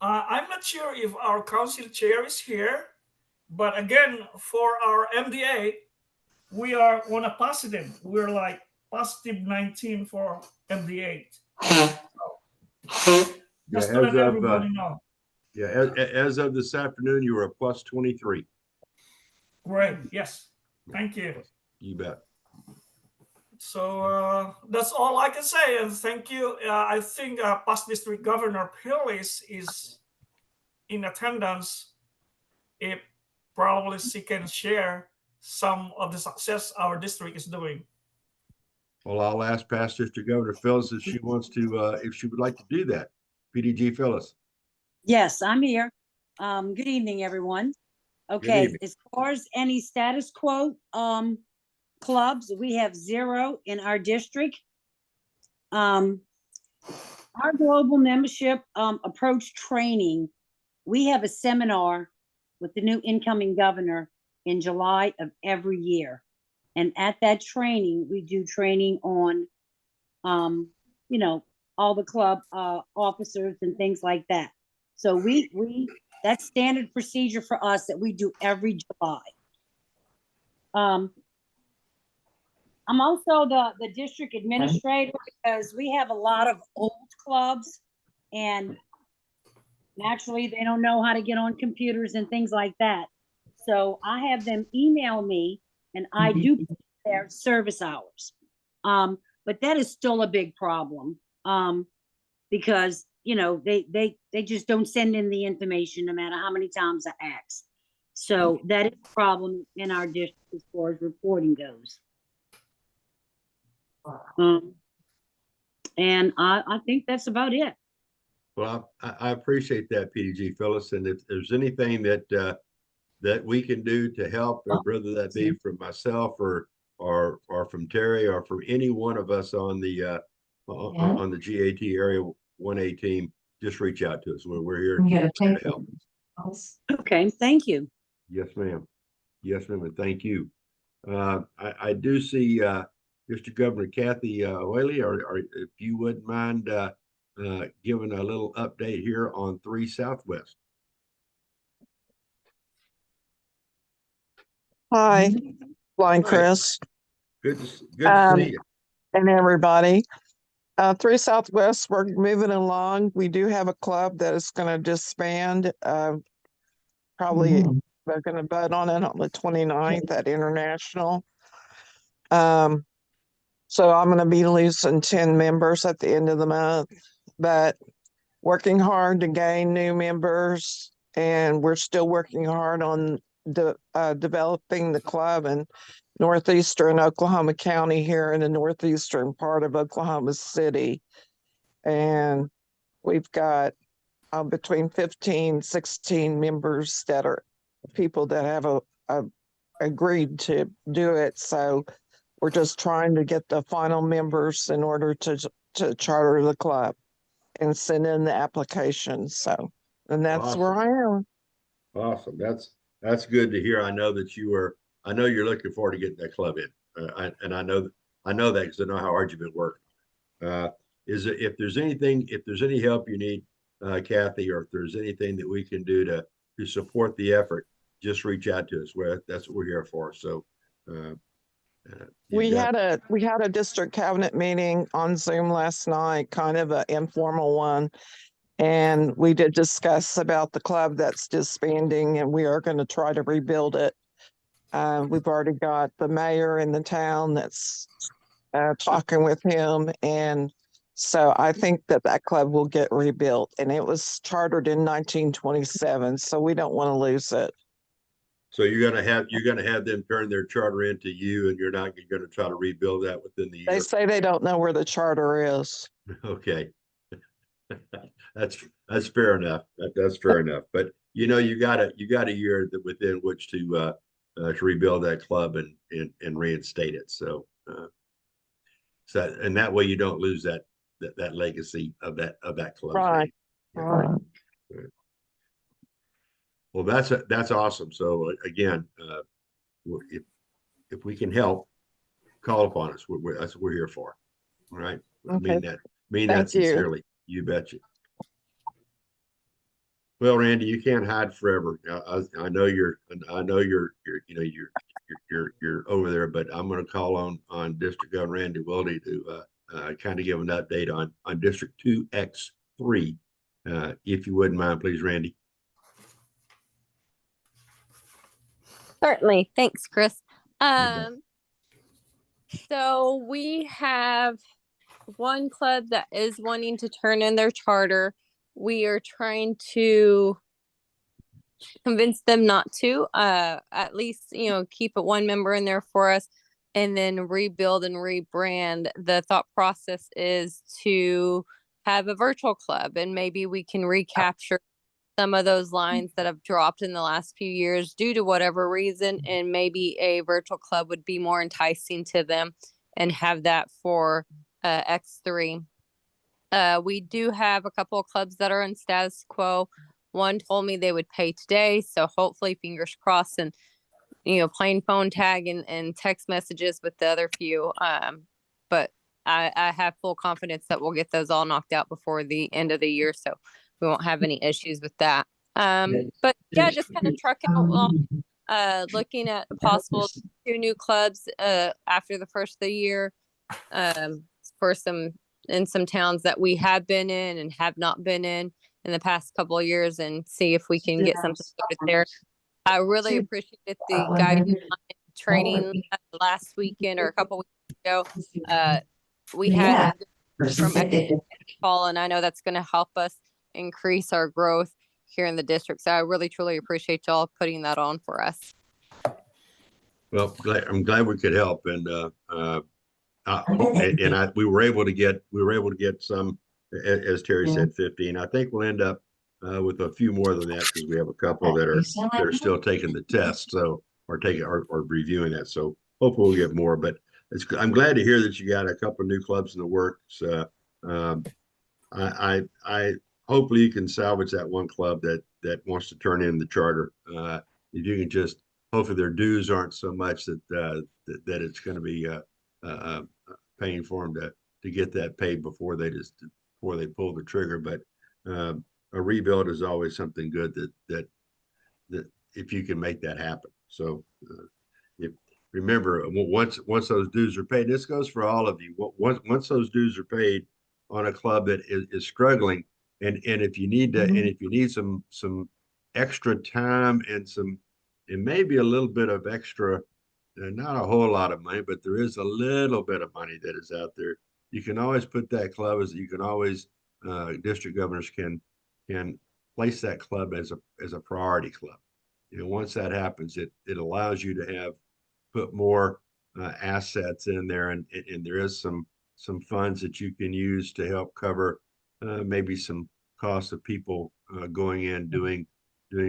not sure if our council chair is here, but again, for our MDA, we are on a positive. We're like positive 19 for MD8. Just to let everybody know. Yeah, as of this afternoon, you were a plus 23. Great. Yes. Thank you. You bet. So that's all I can say. And thank you. I think past district governor Pillis is in attendance. If probably she can share some of the success our district is doing. Well, I'll ask past district governor Phyllis if she wants to, if she would like to do that. PDG Phyllis. Yes, I'm here. Good evening, everyone. Okay, evening. as far as any status quo clubs, we have 0 in our district. Our global membership approach training, we have a seminar with the new incoming governor in July of every year. And at that training, we do training on, you know, all the club officers and things like that. So that's standard procedure for us that we do every July. I'm also the district administrator because we have a lot of old clubs, and naturally they don't know how to get on computers and things like that. So I have them email me, and I do their service hours. But that is still a big problem because you know they just don't send in the information no matter how many times I ask. So that is a problem in our district as far as reporting goes. And I think that's about it. Well, I appreciate that, PDG Phyllis. And if there's anything that that we can do to help, whether that be from myself or from Terry or from any one of us on the GAT Area 1A team, just reach out to us. We're here to help. Okay, thank you. Yes, ma'am. Yes, ma'am, and thank you. I do see Mr. Governor Kathy Whaley, or if you wouldn't mind giving a little update here on 3 Southwest. Hi, Blind Hi. Chris. Good to see you. And everybody. 3 Southwest, we're moving along. We do have a club that is going to disband. Probably they're going to vote on it on the 29th at International. So I'm going to be losing 10 members at the end of the month, but working hard to gain new members. And we're still working hard on developing the club in northeastern Oklahoma County here in the northeastern part of Oklahoma City. And we've got between 15, 16 members that are people that have agreed to do it. So we're just trying to get the final members in order to charter the club and send in the application. So, and that's Awesome. where I am. Awesome. That's good to hear. I know that I know you're looking forward to getting that club in. I know that because I know how hard you've been working. If there's any help you need, Kathy, or if there's anything that we can do to support the effort, just reach out to us. That's what we're here for. So, we had a district cabinet meeting on Zoom last night, kind of an informal one. And we did discuss about the club that's disbanding, and we are going to try to rebuild it. We've already got the mayor in the town that's talking with him. And so I think that club will get rebuilt. And it was chartered in 1927. So we don't want to lose it. So you're gonna have them turn their charter into you, and you're not going to try to rebuild that within the year. They say they don't know where the charter is. Okay. That's fair enough. That's fair enough. But you got a year within which to rebuild that club and reinstate it. So and that way you don't lose that legacy of that club. Right. Right. Well, that's awesome. So again, if we can help, call upon us. That's what we're here for. All right. Okay. I mean that sincerely. You betcha. Well, Randy, you can't hide forever. I know you're over there, but I'm going to call on District Governor Randy Wilde to kind of give an update on District 2X3. If you wouldn't mind, please, Randy. Certainly. Thanks, Chris. So we have one club that is wanting to turn in their charter. We are trying to convince them not to, at least, keep it one member in there for us and then rebuild and rebrand. The thought process is to have a virtual club, and maybe we can recapture some of those lines that have dropped in the last few years due to whatever reason, and maybe a virtual club would be more enticing to them and have that for X3. We do have a couple of clubs that are in status quo. One told me they would pay today, so hopefully, fingers crossed, and playing phone tag and text messages with the other few. But I have full confidence that we'll get those all knocked out before the end of the year, so we won't have any issues with that. But yeah, just kind of trucking along, looking at possible 2 new clubs after the first of the year, for some towns that we have been in and have not been in the past couple of years, and see if we can get something started there. I really appreciated the guidance training last weekend or a couple weeks ago. We had from Paul, and I know that's going to help us increase our growth here in the district. So I really, truly appreciate y'all putting that on for us. Well, I'm glad we could help, and we were able to get some, as Terry said, 15. I think we'll end up with a few more than that because we have a couple that are still taking the test, so or reviewing that. So hopefully we'll get more. But I'm glad to hear that you got a couple of new clubs in the works. I hopefully you can salvage that one club that wants to turn in the charter. If you can just hopefully their dues aren't so much that it's going to be paying for them to get that paid before they pull the trigger. But a rebuild is always something good that if you can make that happen. So remember, once those dues are paid, this goes for all of you. Once those dues are paid on a club that is struggling, and if you need to, and if you need some extra time and maybe a little bit of extra, not a whole lot of money, but there is a little bit of money that is out there. You can always put that club district governors can place that club as a priority club. Once that happens, it allows you to put more assets in there, and there is some funds that you can use to help cover maybe some costs of people going in, doing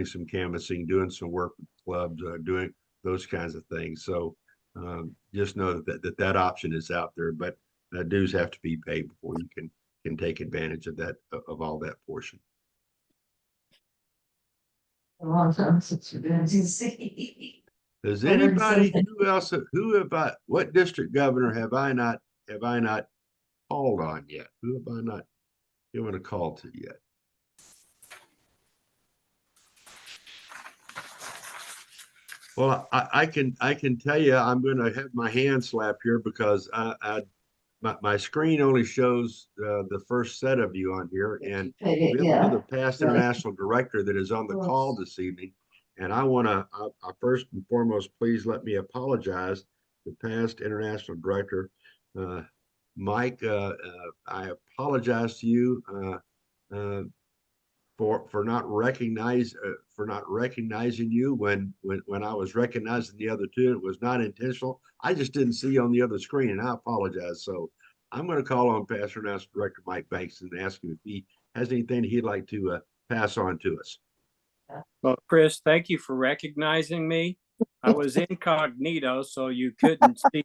some canvassing, doing some work with clubs, doing those kinds of things. So just know that option is out there, but dues have to be paid before you can take advantage of all that portion. A long time since we've been to see. Does I heard anybody, something. who else, who have I, what district governor have I not called on yet? Who have I not given a call to yet? Well, I can tell you, I'm going to have my hand slapped here because my screen only shows the first set of you on here, and we have another past international director that is on the call this evening. And I want to, first and foremost, please let me apologize to past international director Mike. I apologize to you for not recognizing you when I was recognizing the other two. It was not intentional. I just didn't see you on the other screen, and I apologize. So I'm going to call on Past International Director Mike Banks and ask him if he has anything he'd like to pass on to us. Well, Chris, thank you for recognizing me. I was incognito, so you couldn't see.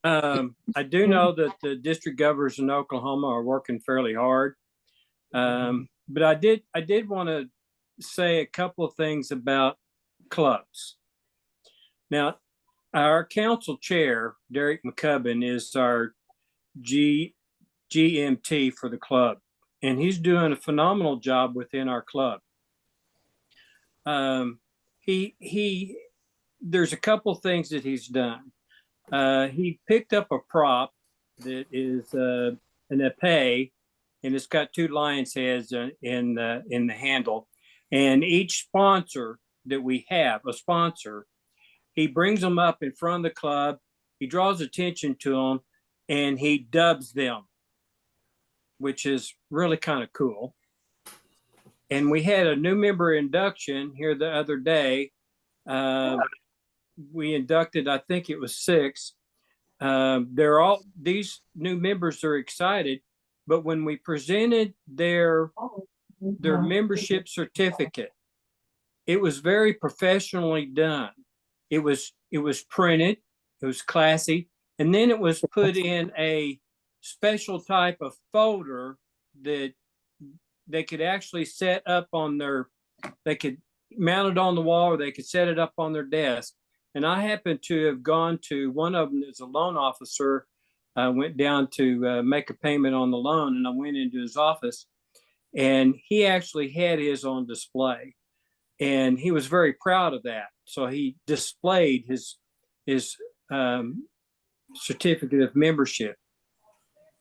I do know that the district governors in Oklahoma are working fairly hard. But I did want to say a couple of things about clubs. Now, our council chair, Derek McCubbin, is our GMT for the club, and he's doing a phenomenal job within our club. There's a couple of things that he's done. He picked up a prop that is an épée, and it's got two lion's heads in the handle. And each sponsor that we have, a sponsor, he brings them up in front of the club, he draws attention to them, and he dubs them, which is really kind of cool. And we had a new member induction here the other day. We inducted, I think it was 6. These new members are excited, but when we presented their membership certificate, it was very professionally done. It was printed, it was classy, and then it was put in a special type of folder that they could actually set up on they could mount it on the wall, or they could set it up on their desk. And I happened to have gone to one of them as a loan officer. I went down to make a payment on the loan, and I went into his office, and he actually had his on display, and he was very proud of that. So he displayed his certificate of membership.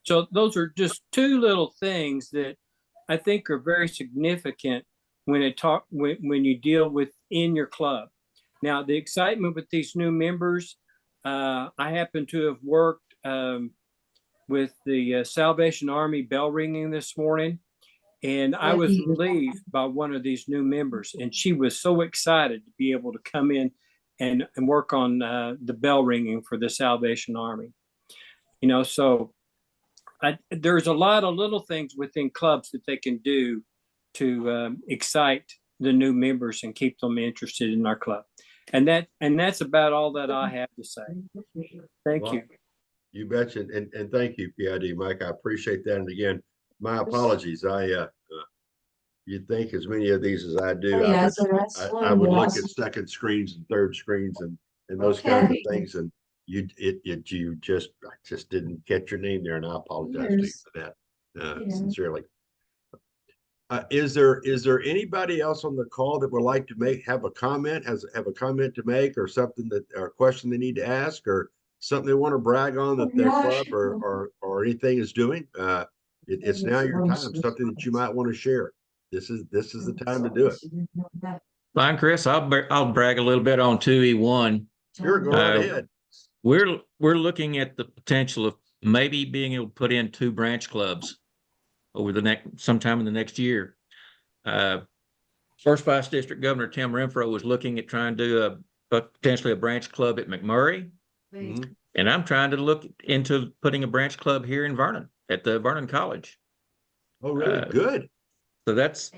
So those are just two little things that I think are very significant when you deal within your club. Now, the excitement with these new members, I happen to have worked with the Salvation Army bell ringing this morning, and I was relieved by one of these new members, and she was so excited to be able to come in and work on the bell ringing for the Salvation Army. So there's a lot of little things within clubs that they can do to excite the new members and keep them interested in our club. And that's about all that I have to say. Thank you. You betcha. And thank you, PID Mike. I appreciate that. And again, my apologies. You'd think as many of these as I do, I would look at second screens and third screens and those kinds of things. And I just didn't catch your name there, and I apologize to you for that sincerely. Is there anybody else on the call that would like to have a comment, have a comment to make, or something or a question they need to ask, or something they want to brag on that their club or anything is doing? It's now your time. Something that you might want to share. This is the time to do it. Fine, Chris. I'll brag a little bit on 2E1. Sure, go right ahead. We're looking at the potential of maybe being able to put in 2 branch clubs over sometime in the next year. First Vice District Governor Tim Renfro was looking at trying to do potentially a branch club at McMurray. Mm-hmm. And I'm trying to look into putting a branch club here in Vernon at the Vernon College. Oh, really? Good. So that's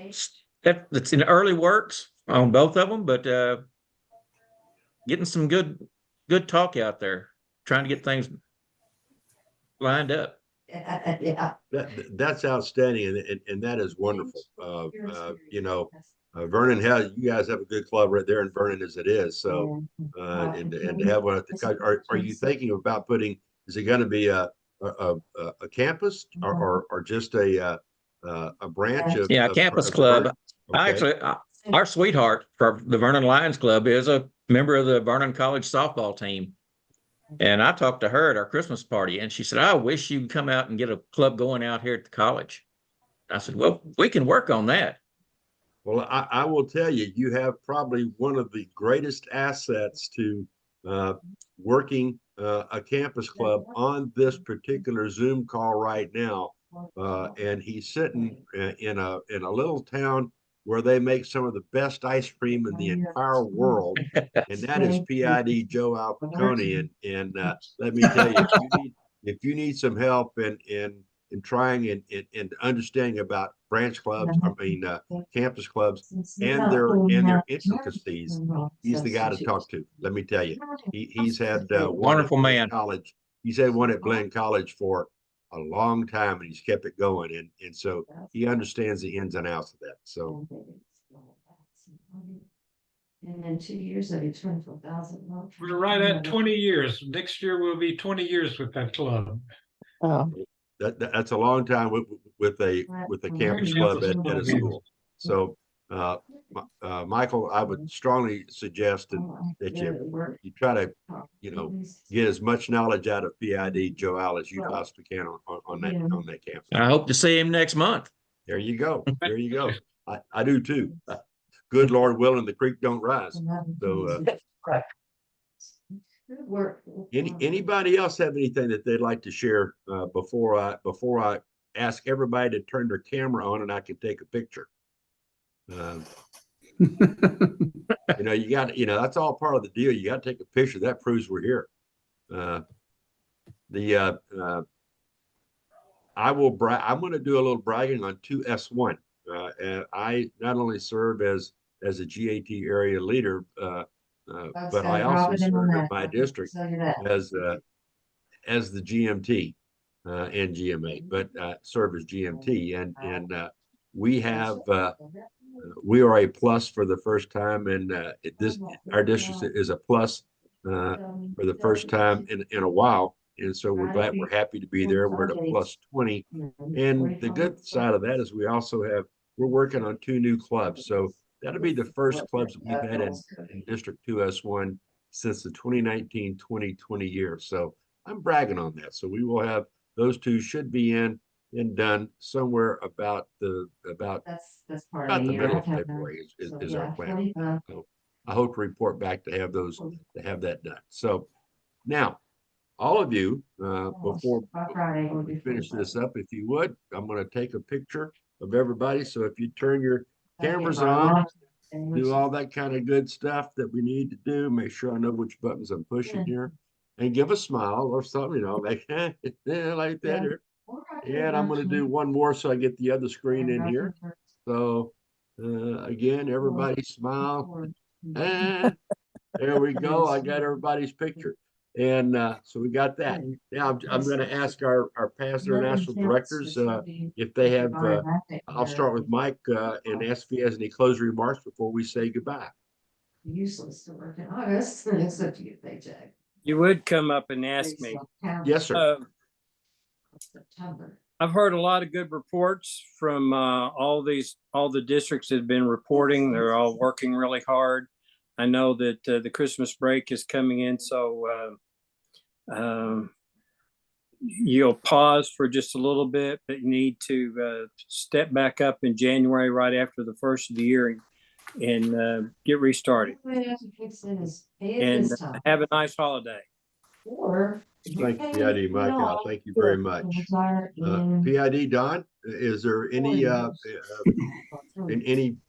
in the early works on both of them, but getting some good talk out there, trying to get things lined up. Yeah. That's outstanding, and that is wonderful. You know, Vernon has, you guys have a good club right there in Vernon as it is. So, and to have one at the, are you thinking about putting, is it going to be a campus or just a branch of? Yeah, campus club. I actually, our sweetheart for the Vernon Lions Club is a member of the Vernon College softball team. And I talked to her at our Christmas party, and she said, I wish you'd come out and get a club going out here at the college. I said, well, we can work on that. Well, I will tell you, you have probably one of the greatest assets to working a campus club on this particular Zoom call right now. And he's sitting in a little town where they make some of the best ice cream in the entire world, and that is PID Joe Alpicone. And let me tell you, if you need some help in trying and understanding about branch clubs, campus clubs and their intricacies, he's the guy to talk to. Let me tell you, he's had wonderful man. College. He's had one at Glenn College for a long time, and he's kept it going, and so he understands the ins and outs of that. So. And in 2 years, that'd be 24,000. We're right at 20 years. Next year will be 20 years with that club. Oh, That's a long time with a campus club at a school. So, Michael, I would strongly suggest that you try to, get as much knowledge out of PID Joe Al as you possibly can on that campus. I hope to see him next month. There you go. There you go. I do too. Good Lord willing, the creek don't rise. So, anybody else have anything that they'd like to share before I ask everybody to turn their camera on and I can take a picture? You got, that's all part of the deal. You got to take a picture. That proves we're here. I'm going to do a little bragging on 2S1. And I not only serve as a GAT area leader, but I also serve in my district as the GMT and GMA, but serve as GMT, and we have we are a plus for the first time, and our district is a plus for the first time in a while, and so we're happy to be there. We're at a plus 20, and the good side of that is we're working on 2 new clubs, so that'll be the first clubs that we've had in District 2S1 since the 2019-2020 year. So I'm bragging on that. So we will have those 2 should be in and done somewhere about the middle of February is our plan. So I hope to report back to have that done. So now, all of you, before we finish this up, if you would, I'm going to take a picture of everybody. So if you turn your cameras on, do all that kind of good stuff that we need to do, make sure I know which buttons I'm pushing here, and give a smile or something, like like that. And I'm going to do one more so I get the other screen in here. So again, everybody smile. And there we go. I got everybody's picture. And so we got that. Now I'm going to ask our past international directors if they have, I'll start with Mike and ask if he has any closing remarks before we say goodbye. Useless to work in August, except to get paycheck. You would come up and ask me. Yes, sir. I've heard a lot of good reports from all the districts that have been reporting. They're all working really hard. I know that the Christmas break is coming in, so you'll pause for just a little bit, but you need to step back up in January right after the first of the year and get restarted. And have a nice holiday. Thank you, PID Mike. Thank you very much. PID Don, is there any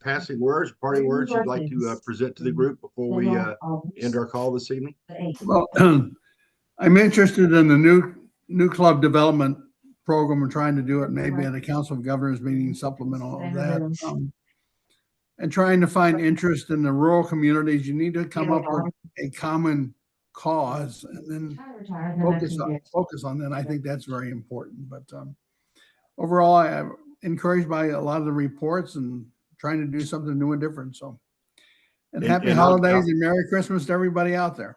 passing words, parting words you'd like to present to the group before we end our call this evening? Well, I'm interested in the new club development program. We're trying to do it maybe at a Council of Governors meeting, supplemental of that. And trying to find interest in the rural communities. You need to come up with a common cause and then focus on that. I think that's very important. But overall, I am encouraged by a lot of the reports and trying to do something new and different. So, and happy holidays and Merry Christmas to everybody out there.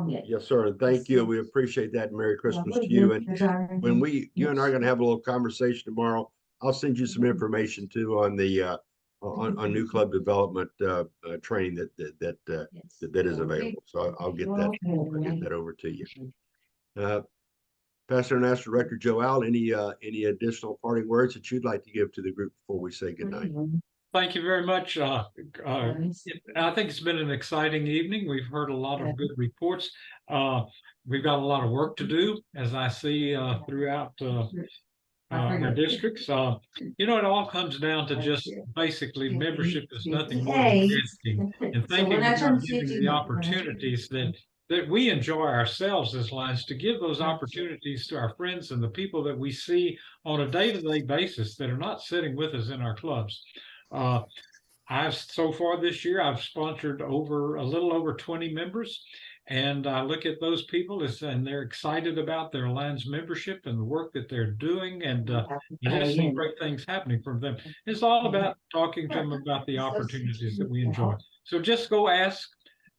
Yes, sir. And thank you. We appreciate that. Merry Christmas to you. And when you and I are going to have a little conversation tomorrow, I'll send you some information too on the on new club development training that is available. So I'll get that over to you. Pastor and Master Director Joe Al, any additional parting words that you'd like to give to the group before we say goodnight? Thank you very much. I think it's been an exciting evening. We've heard a lot of good reports. We've got a lot of work to do, as I see throughout our districts. You know, it all comes down to just basically membership is nothing more than asking and thinking about giving the opportunities that we enjoy ourselves as Lions, to give those opportunities to our friends and the people that we see on a day-to-day basis that are not sitting with us in our clubs. So far this year, I've sponsored a little over 20 members, and I look at those people and they're excited about their Lions membership and the work that they're doing, and I just see great things happening from them. It's all about talking to them about the opportunities that we enjoy. So just go ask.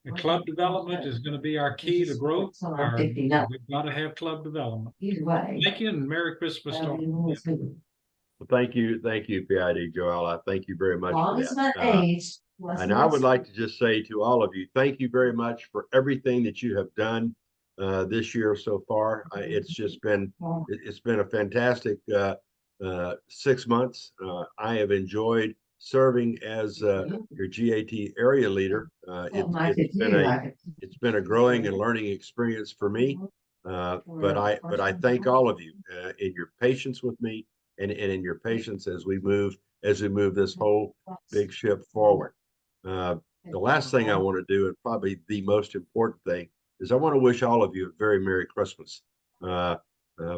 The club development is going to be our key to growth. We've got to have club development. Thank you, and Merry Christmas to all. Well, thank you, PID Joel. I thank you very much for that. And I would like to just say to all of you, thank you very much for everything that you have done this year so far. It's been a fantastic 6 months. I have enjoyed serving as your GAT area leader. It's been a growing and learning experience for me. But I thank all of you in your patience with me and in your patience as we move this whole big ship forward. The last thing I want to do, and probably the most important thing, is I want to wish all of you a very Merry Christmas.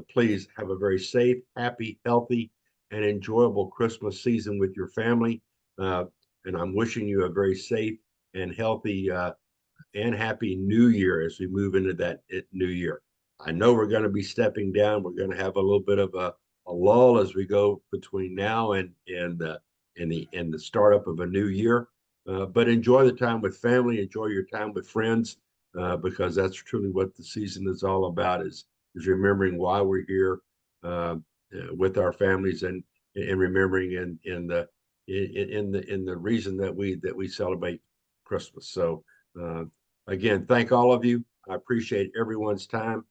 Please have a very safe, happy, healthy, and enjoyable Christmas season with your family. And I'm wishing you a very safe and healthy and happy New Year as we move into that new year. I know we're going to be stepping down. We're going to have a little bit of a lull as we go between now and the startup of a new year. But enjoy the time with family, enjoy your time with friends, because that's truly what the season is all about, is remembering why we're here with our families and remembering in the reason that we celebrate Christmas. So again, thank all of you. I appreciate everyone's time.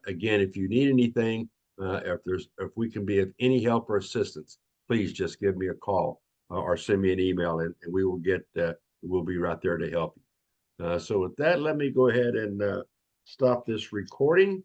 Again, if you need anything, if we can be of any help or assistance, please just give me a call or send me an email, and we will we'll be right there to help you. So with that, let me go ahead and stop this recording.